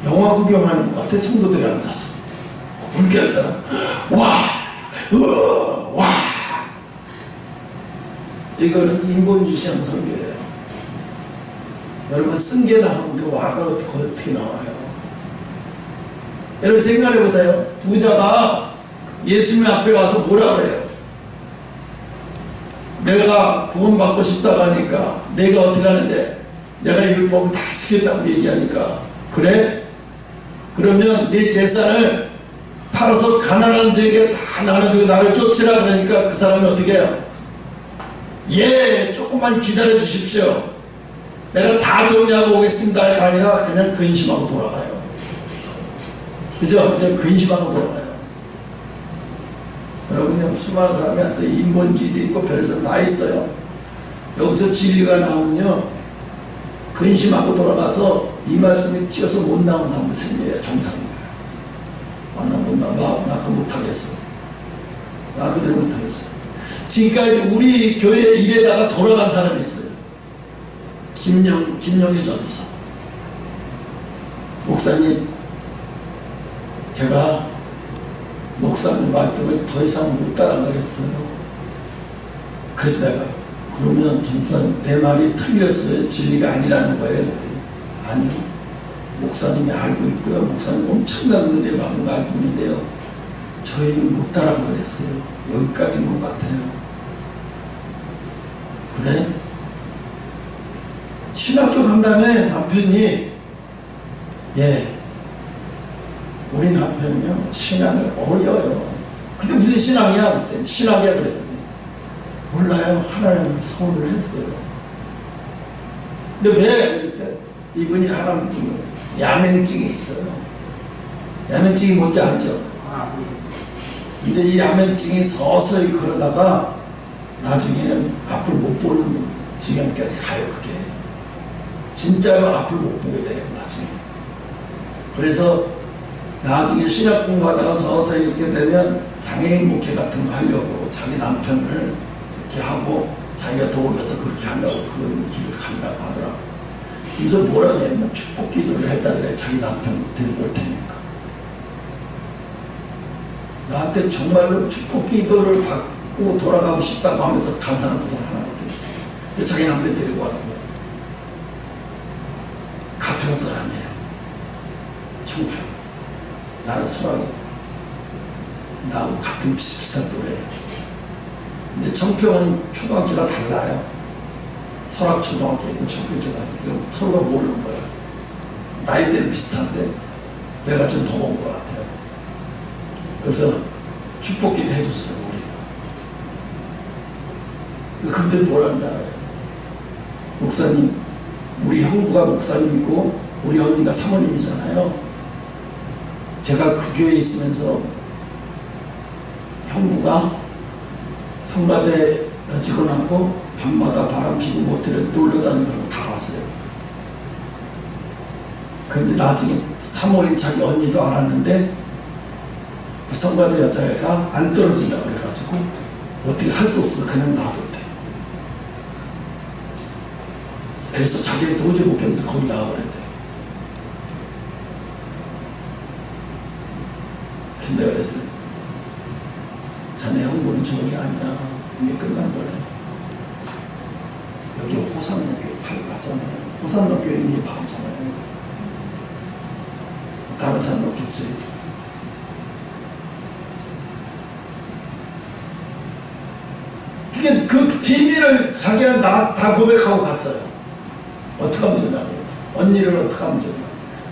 영화 구경하는 것 같아. 성도들이 앉아서 울게 하더라. 와 이거는 인본주의 신앙 설교예요. 여러분 쓴 게 나오는데 와가 어떻게 나와요? 여러분 생각해보세요. 부자가 예수님 앞에 와서 뭐라 그래요? 내가 구원받고 싶다고 하니까 내가 어떻게 하는데 내가 율법을 다 지켰다고 얘기하니까 그래? 그러면 네 재산을 팔아서 가난한 자에게 다 나눠주고 나를 쫓으라 그러니까 그 사람이 어떻게 해요? 예, 조금만 기다려 주십시오. 내가 다 정리하고 오겠습니다가 아니라 그냥 근심하고 돌아가요. 그죠? 그냥 근심하고 돌아가요. 여러분, 그냥 수많은 사람이 앉아서 인본주의도 있고 별에서 다 있어요. 여기서 진리가 나오면요, 근심하고 돌아가서 이 말씀이 튀어서 못 나오는 사람도 생겨요. 정상이에요. 나 그거 못하겠어. 나 그대로 못하겠어. 지금까지 우리 교회 일에다가 돌아간 사람이 있어요. 김영희 전도사. 목사님, 제가 목사님 말씀을 더 이상 못 따라가겠어요. 그래서 내가, 그러면 전도사님 내 말이 틀렸어요? 진리가 아니라는 거예요? 아니요. 목사님이 알고 있고요. 목사님 엄청난 은혜 받는 거 알고 있는데요. 저희는 못 따라가겠어요. 여기까지인 것 같아요. 그래? 신학교 간 다음에 남편이, 예, 우리 남편이요, 신앙이 어려워요. 근데 무슨 신앙이야? 그때 신학이야 그랬더니, 몰라요. 하나님을 서울을 했어요. 근데 왜 이렇게 이분이 하나님 야맹증이 있어요. 야맹증이 뭔지 알죠? 근데 이 야맹증이 서서히 그러다가 나중에는 앞을 못 보는 지경까지 가요. 그게 진짜로 앞을 못 보게 돼요. 나중에. 그래서 나중에 신학 공부하다가 서서히 이렇게 되면 장애인 목회 같은 거 하려고 자기 남편을 이렇게 하고 자기가 도우면서 그렇게 하려고 그런 길을 간다고 하더라고. 그래서 뭐라 하냐면 축복 기도를 해달래. 자기 남편 데리고 올 테니까. 나한테 정말로 축복 기도를 받고 돌아가고 싶다고 하면서 간 사람 그 사람 하나밖에 없어요. 자기 남편 데리고 왔어요. 가평 사람이에요. 청평. 나는 수락이. 나하고 같은 비슷비슷한 또래예요. 근데 청평은 초등학교가 달라요. 설악초등학교 있고 청평초등학교. 서로가 모르는 거예요. 나이대는 비슷한데 내가 좀 더 먹은 것 같아요. 그래서 축복기도 해줬어요. 우리가. 근데 뭐라는 줄 알아요? 목사님, 우리 형부가 목사님이고 우리 언니가 사모님이잖아요. 제가 그 교회에 있으면서 형부가 성가대 여직원하고 밤마다 바람 피고 모텔에 놀러다니는 걸 다 봤어요. 그런데 나중에 사모인 자기 언니도 알았는데 그 성가대 여자애가 안 떨어진다고 그래가지고 어떻게 할 수 없어 그냥 놔뒀대. 그래서 자기가 도저히 못 견뎌서 거기 나와버렸대. 그래서 내가 그랬어요. 자네 형부는 저기 아니야. 이게 끝난 거래. 여기 호산노교회 팔았잖아요. 호산노교회는 이리 바꾸잖아요. 다른 사람 없겠지. 그게 그 비밀을 자기가 다 고백하고 갔어요. 어떻게 하면 되냐고. 언니를 어떻게 하면 되냐.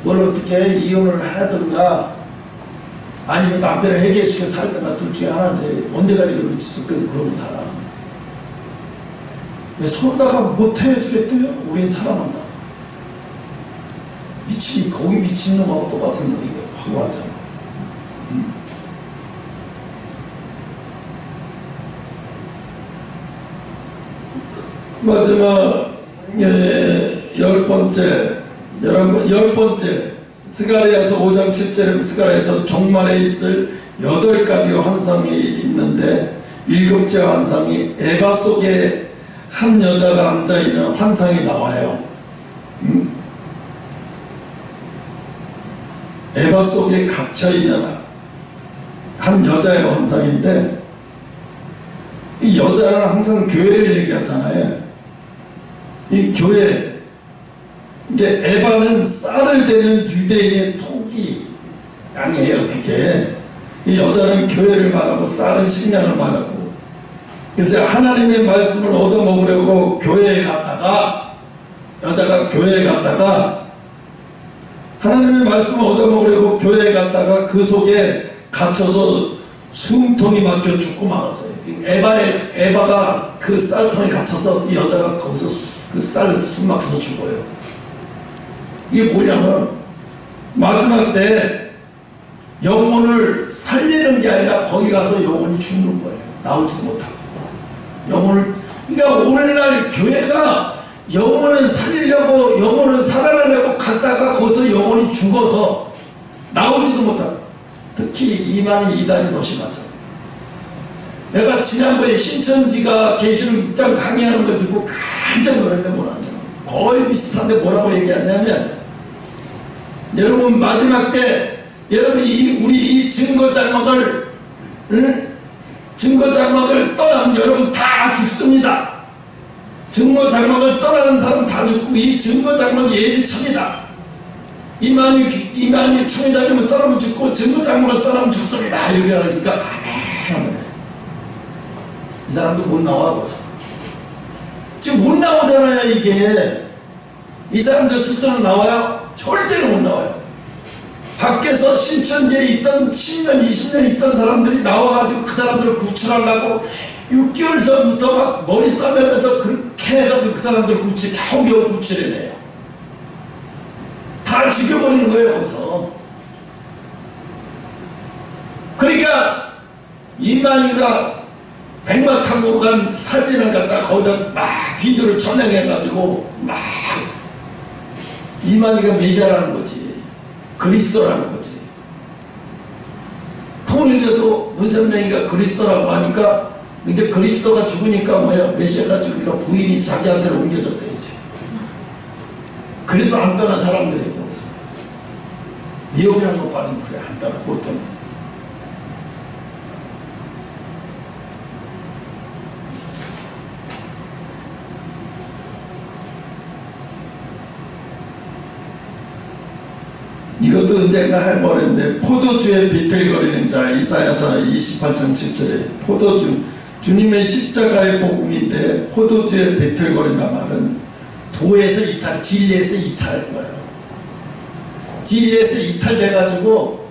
뭘 어떻게 이혼을 하든가 아니면 남편을 해결시켜 살거나 둘 중에 하나지. 언제까지 그렇게 지속되고 그러고 살아. 왜 서로다가 못해주겠대요? 우린 사랑한다. 거기 미친놈하고 똑같은 얘기가 하고 하잖아. 응? 마지막 열 번째 스가랴서 5장 7절에 스가랴서 종말에 있을 8가지 환상이 있는데 7째 환상이 에바 속에 한 여자가 앉아있는 환상이 나와요. 에바 속에 갇혀있는 한 여자의 환상인데 이 여자는 항상 교회를 얘기하잖아요. 이 교회, 이게 에바는 쌀을 대는 유대인의 토기 양이에요. 그게 이 여자는 교회를 말하고 쌀은 식량을 말하고, 그래서 하나님의 말씀을 얻어먹으려고 교회에 갔다가, 여자가 교회에 갔다가 하나님의 말씀을 얻어먹으려고 교회에 갔다가 그 속에 갇혀서 숨통이 막혀 죽고 말았어요. 에바가 그 쌀통에 갇혀서 이 여자가 거기서 그 쌀 숨 막혀서 죽어요. 이게 뭐냐면 마지막 때 영혼을 살리는 게 아니라 거기 가서 영혼이 죽는 거예요. 나오지도 못하고. 그러니까 오늘날 교회가 영혼을 살리려고, 영혼을 살아나려고 갔다가 거기서 영혼이 죽어서 나오지도 못하고. 특히 이만희 이단이 더 심하죠. 내가 지난번에 신천지가 계시록 6장 강의하는 걸 듣고 깜짝 놀랐는데 뭐라냐. 거의 비슷한데 뭐라고 얘기하냐면, 여러분 마지막 때 여러분 우리 이 증거장막을 떠나면 여러분 다 죽습니다. 증거장막을 떠나는 사람 다 죽고 이 증거장막이 예비차입니다. 이만희 총회장님은 떠나면 죽고 증거장막을 떠나면 죽습니다. 이렇게 하니까 아멘. 이 사람도 못 나와 벌써. 지금 못 나오잖아요. 이게 이 사람들 스스로 나와요? 절대로 못 나와요. 밖에서 신천지에 있던 10년 20년 있던 사람들이 나와가지고 그 사람들을 구출하려고 6개월 전부터 막 머리 싸매면서 그렇게 해가지고 그 사람들 겨우겨우 구출해내요. 다 죽여버리는 거예요. 거기서. 그러니까 이만희가 백마 타고 간 사진을 갖다 거기다 막 비디오를 촬영해가지고 막 이만희가 메시아라는 거지. 그리스도라는 거지. 통일교도 문선명이가 그리스도라고 하니까 이제 그리스도가 죽으니까 뭐야, 메시아가 죽으니까 부인이 자기한테로 옮겨졌대 이제. 그래도 안 떠난 사람들이고 미혹에 한번 빠지면 그래 안 떠나 못 떠나. 이것도 언젠가 할 말인데, 포도주에 비틀거리는 자, 이사야서 28장 7절에 포도주, 주님의 십자가의 복음인데 포도주에 비틀거린단 말은 도에서 이탈, 진리에서 이탈할 거예요. 진리에서 이탈돼가지고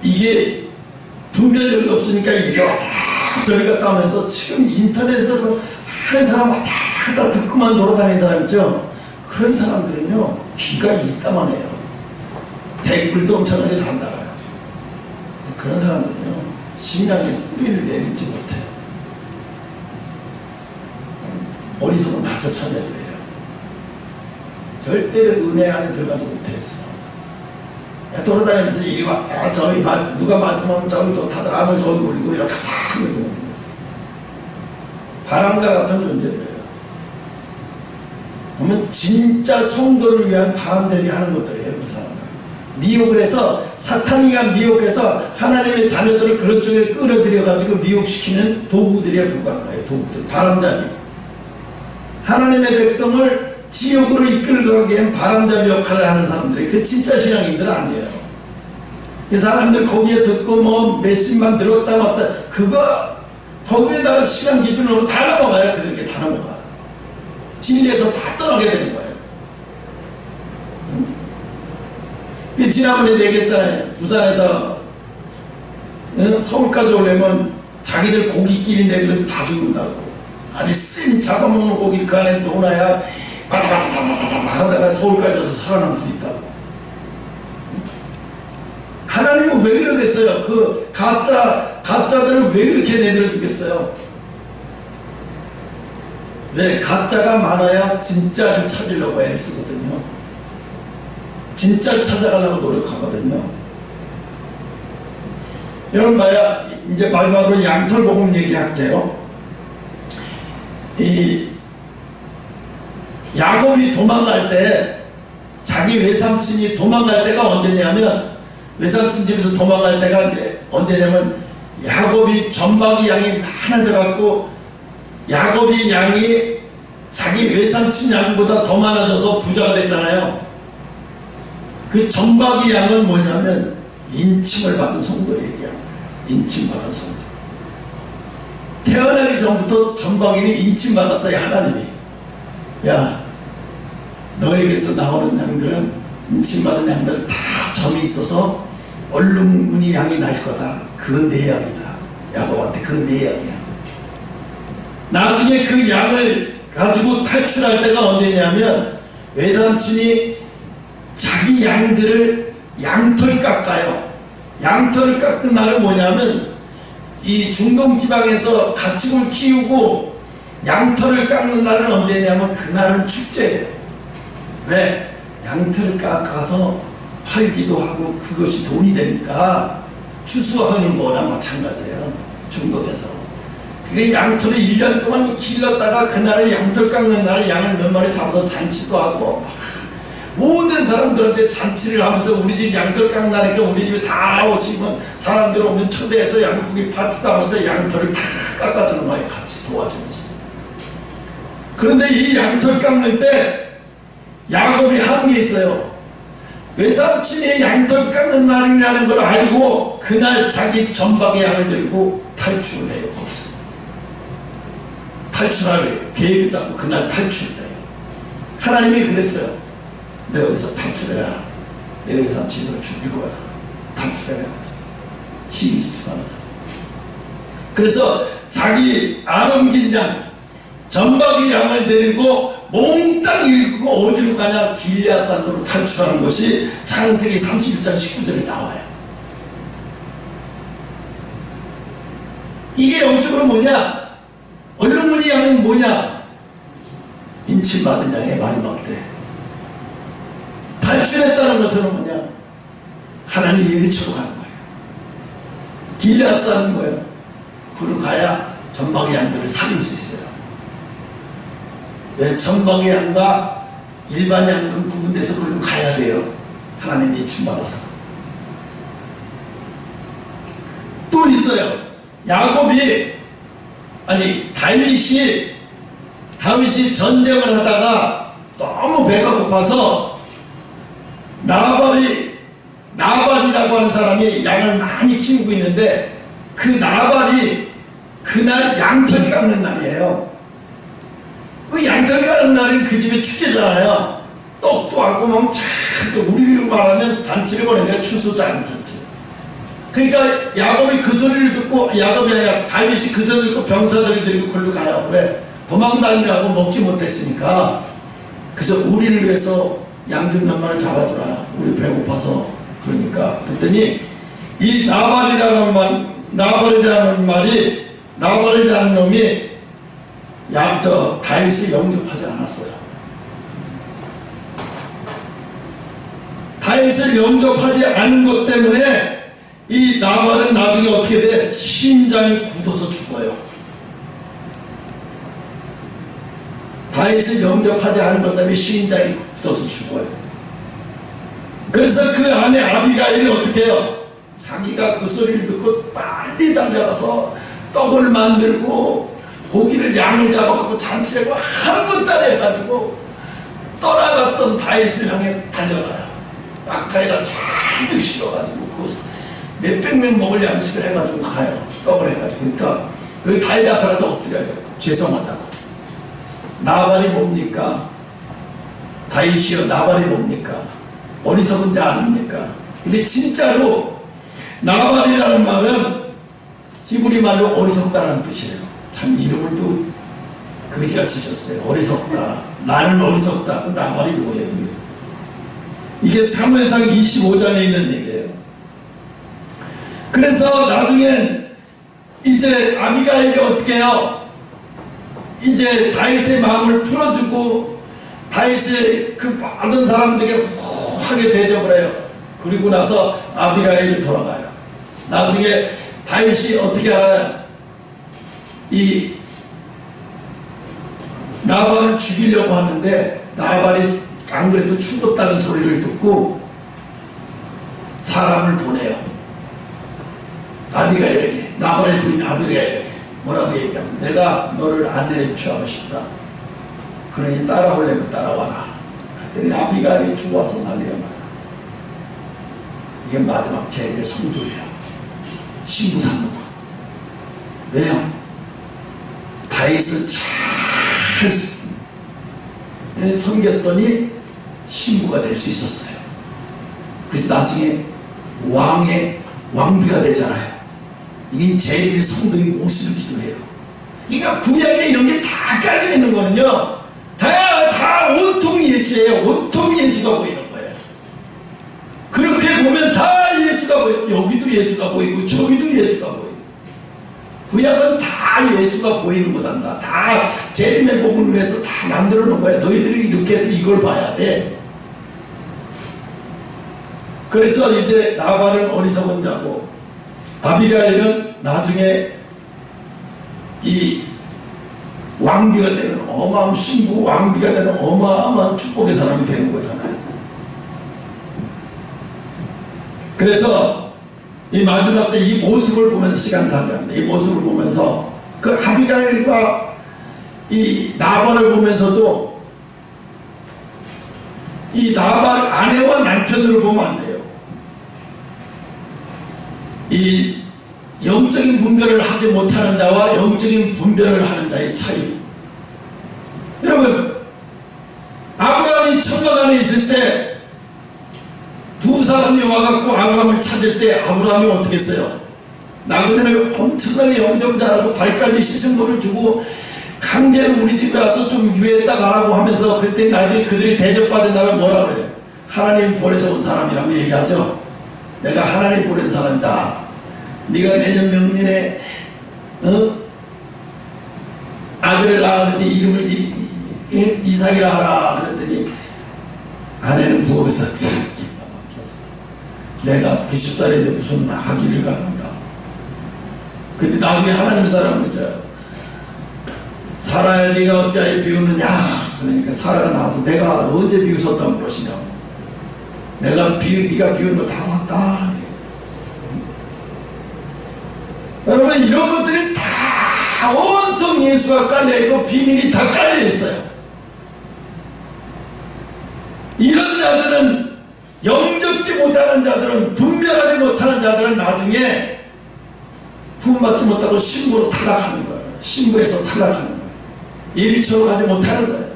이게 분별력이 없으니까 이리 왔다 저리 갔다 하면서 지금 인터넷에서 한 사람 왔다 갔다 듣고만 돌아다니는 사람 있죠? 그런 사람들은요 귀가 일담하네요. 댓글도 엄청나게 잘 달아요. 그런 사람들은요 신앙의 뿌리를 내리지 못해요. 어리석은 다섯 천애들이에요. 절대로 은혜 안에 들어가지 못했어요. 돌아다니면서 이리 왔다 저기 누가 말씀하면 저기 좋다들 암을 거기 올리고 이렇게 하고 바람과 같은 존재들이에요. 보면 진짜 성도를 위한 바람 대비하는 것들이에요. 그 사람들 미혹을 해서 사탄이가 미혹해서 하나님의 자녀들을 그런 쪽에 끌어들여 가지고 미혹시키는 도구들에 불과한 거예요. 도구들, 바람잡이. 하나님의 백성을 지옥으로 이끌고 가기엔 바람잡이 역할을 하는 사람들이 그 진짜 신앙인들 아니에요. 그 사람들 거기에 듣고 뭐 몇십만 들었다 왔다 그거 거기에다가 시간 기준으로 다 넘어가요. 그렇게 다 넘어가. 진리에서 다 떠나게 되는 거예요. 그 지난번에 얘기했잖아요. 부산에서 서울까지 오려면 자기들 고깃길이 내비면 다 죽는다고. 아니 쌤 잡아먹는 고기 그 안에 넣어놔야 바다바다바다바다 하다가 서울까지 와서 살아남을 수 있다고. 하나님은 왜 그러겠어요? 그 가짜들을 왜 그렇게 내버려 두겠어요? 왜? 가짜가 많아야 진짜를 찾으려고 애를 쓰거든요. 진짜를 찾아가려고 노력하거든요. 여러분 봐야 이제 마지막으로 양털복음 얘기할게요. 이 야곱이 도망갈 때 자기 외삼촌이 도망갈 때가 언제냐면 외삼촌 집에서 도망갈 때가 언제냐면 야곱이 전박이 양이 많아져 갖고 야곱이 양이 자기 외삼촌 양보다 더 많아져서 부자가 됐잖아요. 그 전박이 양은 뭐냐면 인침을 받은 성도 얘기하는 거예요. 인침받은 성도. 태어나기 전부터 전박이는 인침받았어요. 하나님이. 야 너에게서 나오는 양들은 인침받은 양들 다 점이 있어서 얼룩무늬 양이 날 거다. 그건 내 양이다. 야곱한테 그건 내 양이야. 나중에 그 양을 가지고 탈출할 때가 언제냐면 외삼촌이 자기 양들을 양털 깎아요. 양털을 깎은 날은 뭐냐면 이 중동지방에서 가축을 키우고 양털을 깎는 날은 언제냐면 그날은 축제예요. 왜? 양털을 깎아서 팔기도 하고 그것이 돈이 되니까 추수하는 거나 마찬가지예요. 중동에서. 그게 양털을 1년 동안 길렀다가 그날에 양털 깎는 날에 양을 몇 마리 잡아서 잔치도 하고 모든 사람들한테 잔치를 하면서 우리 집 양털 깎는 날이니까 우리 집에 다 오시면 사람들 오면 초대해서 양고기 파티도 하면서 양털을 다 깎아주는 거예요. 같이 도와주면서. 그런데 이 양털 깎는 때 야곱이 하는 게 있어요. 외삼촌이 양털 깎는 날이라는 걸 알고 그날 자기 전박의 양을 들고 탈출을 해요. 거기서. 탈출할 계획을 잡고 그날 탈출을 해요. 하나님이 그랬어요. 너 여기서 탈출해라. 내 외삼촌이 널 죽일 거야. 탈출해라. 시기 집중하면서. 그래서 자기 안 옮긴 양, 전박이 양을 데리고 몽땅 일구고 어디로 가냐? 길리앗산으로 탈출하는 것이 창세기 31장 19절에 나와요. 이게 영적으로 뭐냐? 얼룩무늬 양은 뭐냐? 인침받은 양의 마지막 때 탈출했다는 것은 뭐냐? 하나님 예비치로 가는 거예요. 길리앗산은 뭐예요? 그로 가야 전방의 양들을 살릴 수 있어요. 왜? 전방의 양과 일반 양들은 구분돼서 그로 가야 돼요. 하나님 예비치받아서. 또 있어요. 야곱이 다윗이 전쟁을 하다가 너무 배가 고파서 나발이라고 하는 사람이 양을 많이 키우고 있는데 그 나발이 그날 양털 깎는 날이에요. 그 양털 깎는 날은 그 집에 축제잖아요. 떡도 하고 막 우리로 말하면 잔치를 보내니까 추수잔치. 그러니까 야곱이 그 소리를 듣고 야곱이 아니라 다윗이 그 소리를 듣고 병사들을 데리고 걸로 가요. 왜? 도망다니라고 먹지 못했으니까. 그래서 우리를 위해서 양 좀 몇 마리 잡아주라. 우리 배고파서. 그러니까 그랬더니 이 나발이라는 놈이 다윗을 영접하지 않았어요. 다윗을 영접하지 않은 것 때문에 이 나발은 나중에 어떻게 돼? 심장이 굳어서 죽어요. 다윗을 영접하지 않은 것 때문에 심장이 굳어서 죽어요. 그래서 그 아내 아비가일이 어떻게 해요? 자기가 그 소리를 듣고 빨리 달려가서 떡을 만들고 고기를 양을 잡아갖고 잔치하고 한분 따라 해가지고 떠나갔던 다윗을 향해 달려가요. 낙타에다 잔뜩 실어가지고 그 몇백 명 먹을 양식을 해가지고 가요. 떡을 해가지고. 그러니까 그 다윗 앞에 가서 엎드려요. 죄송하다고. 나발이 뭡니까? 다윗이여, 나발이 뭡니까? 어리석은 자 아닙니까? 근데 진짜로 나발이라는 말은 히브리 말로 어리석다라는 뜻이에요. 참 이름을 또 거지같이 줬어요. 어리석다. 나는 어리석다. 그 나발이 뭐예요? 이게 사무엘상 25장에 있는 얘기예요. 그래서 나중엔 이제 아비가일이 어떻게 해요? 이제 다윗의 마음을 풀어주고 다윗의 그 많은 사람들에게 후하게 대접을 해요. 그리고 나서 아비가일이 돌아가요. 나중에 다윗이 어떻게 알아요? 이 나발을 죽이려고 하는데 나발이 안 그래도 죽었다는 소리를 듣고 사람을 보내요. 아비가일에게, 나발의 부인 아비가일에게 뭐라고 얘기하면, 내가 너를 아내에 취하고 싶다. 그러니 따라오려면 따라와라. 그랬더니 아비가일이 죽어서 난리가 나요. 이게 마지막 제일의 성도예요. 신부 삼는 거. 왜요? 다윗을 잘 섬겼더니 신부가 될 수 있었어요. 그래서 나중에 왕비가 되잖아요. 이게 제일의 성도의 모습이기도 해요. 그러니까 구약에 이런 게 다 깔려 있는 거는요, 다 온통 예수예요. 온통 예수가 보이는 거예요. 그렇게 보면 다 예수가 보여요. 여기도 예수가 보이고 저기도 예수가 보이고. 구약은 다 예수가 보이는 거단다. 다 재림의 복음을 위해서 다 만들어 놓은 거야. 너희들이 이렇게 해서 이걸 봐야 돼. 그래서 이제 나발은 어리석은 자고 아비가일은 나중에 이 왕비가 되는 어마어마한 신부, 왕비가 되는 어마어마한 축복의 사람이 되는 거잖아요. 그래서 이 마지막 때 이 모습을 보면서, 시간 다 됐는데 이 모습을 보면서 그 아비가일과 이 나발을 보면서도 이 나발 아내와 남편으로 보면 안 돼요. 이 영적인 분별을 하지 못하는 자와 영적인 분별을 하는 자의 차이. 여러분, 아브라함이 천막 안에 있을 때 두 사람이 와갖고 아브라함을 찾을 때 아브라함이 어떻게 했어요? 나그네를 엄청나게 영접 잘하고 발까지 씻은 거를 주고 강제로 우리 집에 와서 좀 유해했다 가라고 하면서, 그랬더니 나중에 그들이 대접받은 다음에 뭐라 그래요? 하나님 보내서 온 사람이라고 얘기하죠. 내가 하나님 보낸 사람이다. 네가 내년 명년에 아들을 낳았는데 이름을 이삭이라 하라. 그랬더니 아내는 부엌에서 기가 막혀서, 내가 90살인데 무슨 아기를 갖는다. 근데 나중에 하나님 사람은 그죠, 사라야 네가 어찌하여 비우느냐. 그러니까 사라가 나와서 내가 언제 비웃었다고 그러시냐고. 네가 비운 거 다 봤다. 여러분, 이런 것들이 다 온통 예수가 깔려있고 비밀이 다 깔려있어요. 이런 자들은, 영접지 못하는 자들은, 분별하지 못하는 자들은 나중에 구원받지 못하고 신부로 타락하는 거예요. 신부에서 타락하는 거예요. 예비처로 가지 못하는 거예요.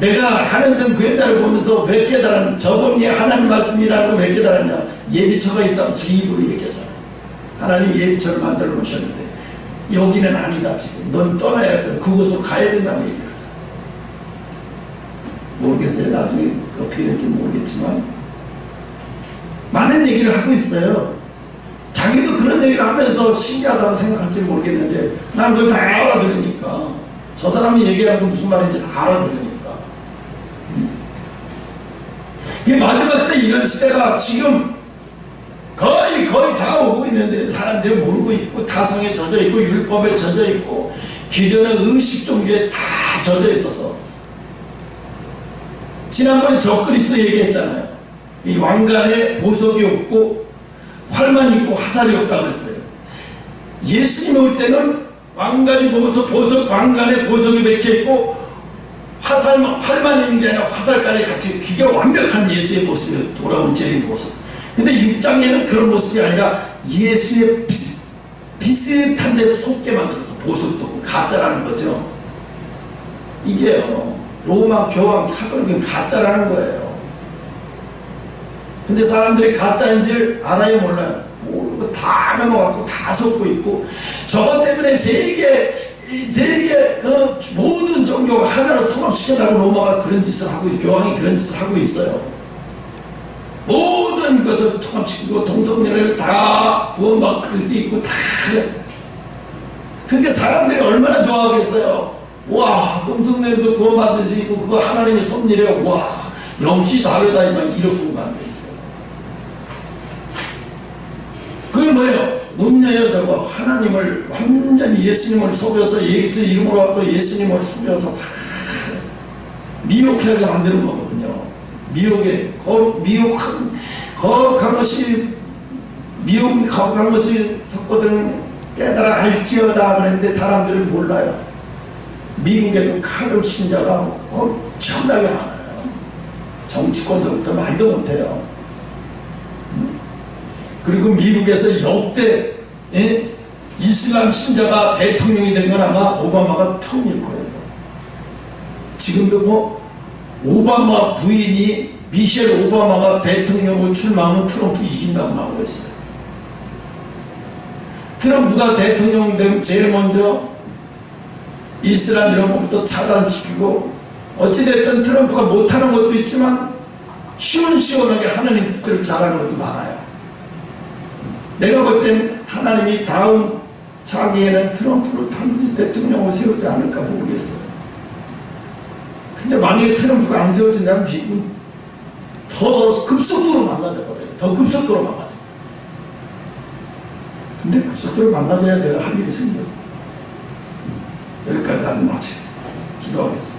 내가 하나님 그 여자를 보면서 왜 깨달았냐, 저번에 하나님 말씀이라는 거 왜 깨달았냐, 예비처가 있다고 제 입으로 얘기하잖아요. 하나님 예비처를 만들어 놓으셨는데 여기는 아니다. 지금 넌 떠나야 돼. 그곳으로 가야 된다고 얘기를 하잖아요. 모르겠어요. 나중에 어떻게 될지 모르겠지만 많은 얘기를 하고 있어요. 자기도 그런 얘기를 하면서 신기하다고 생각할지 모르겠는데 난 그걸 다 알아들으니까, 저 사람이 얘기하는 건 무슨 말인지 다 알아들으니까. 이 마지막 때 이런 시대가 지금 거의 다 오고 있는데 사람들이 모르고 있고, 타성에 젖어 있고, 율법에 젖어 있고, 기존의 의식 종교에 다 젖어 있어서. 지난번에 적그리스도 얘기했잖아요. 이 왕관에 보석이 없고 활만 있고 화살이 없다고 했어요. 예수님 올 때는 왕관이 왕관에 보석이 박혀있고 활만 있는 게 아니라 화살까지 같이 그게 완벽한 예수의 모습이에요. 돌아온 죄의 모습. 근데 6장에는 그런 모습이 아니라 예수의 비슷한 데서 속게 만들어서 보석도 가짜라는 거죠. 이게요, 로마 교황 카톨릭은 가짜라는 거예요. 근데 사람들이 가짜인 줄 알아요, 몰라요? 모르고 다 넘어갔고 다 속고 있고, 저것 때문에 세계 모든 종교가 하나로 통합시키려고 로마가 그런 짓을 하고, 교황이 그런 짓을 하고 있어요. 모든 것을 통합시키고 동성연애를 다 구원받을 수 있고 다 그래. 그게 사람들이 얼마나 좋아하겠어요. 와, 동성연애도 구원받을 수 있고 그거 하나님의 섭리래요. 와, 역시 다르다 이만 이러고 안 되죠. 그게 뭐예요? 음녀예요. 저거 하나님을 완전히 예수님을 속여서 예수 이름으로 하고 예수님을 속여서 다 미혹하게 만드는 거거든요. 미혹에 거룩한 것이 섞거든 깨달아 알지어다 그랬는데 사람들은 몰라요. 미국에도 카톨릭 신자가 엄청나게 많아요. 정치권서부터 말도 못해요. 그리고 미국에서 역대 이슬람 신자가 대통령이 된 건 아마 오바마가 처음일 거예요. 지금도 오바마 부인이 미셸 오바마가 대통령으로 출마하면 트럼프 이긴다고 나오고 있어요. 트럼프가 대통령 되면 제일 먼저 이슬람 이런 것부터 차단시키고, 어찌됐든 트럼프가 못하는 것도 있지만 시원시원하게 하나님 뜻대로 잘하는 것도 많아요. 내가 볼 땐 하나님이 다음 차기에는 트럼프를 반드시 대통령으로 세우지 않을까 모르겠어요. 근데 만약에 트럼프가 안 세워진다면 미국은 더 급속도로 망가져버려요. 더 급속도로 망가져요. 근데 급속도로 망가져야 내가 할 일이 생겨요. 여기까지 하면 마치겠습니다. 기도하겠습니다.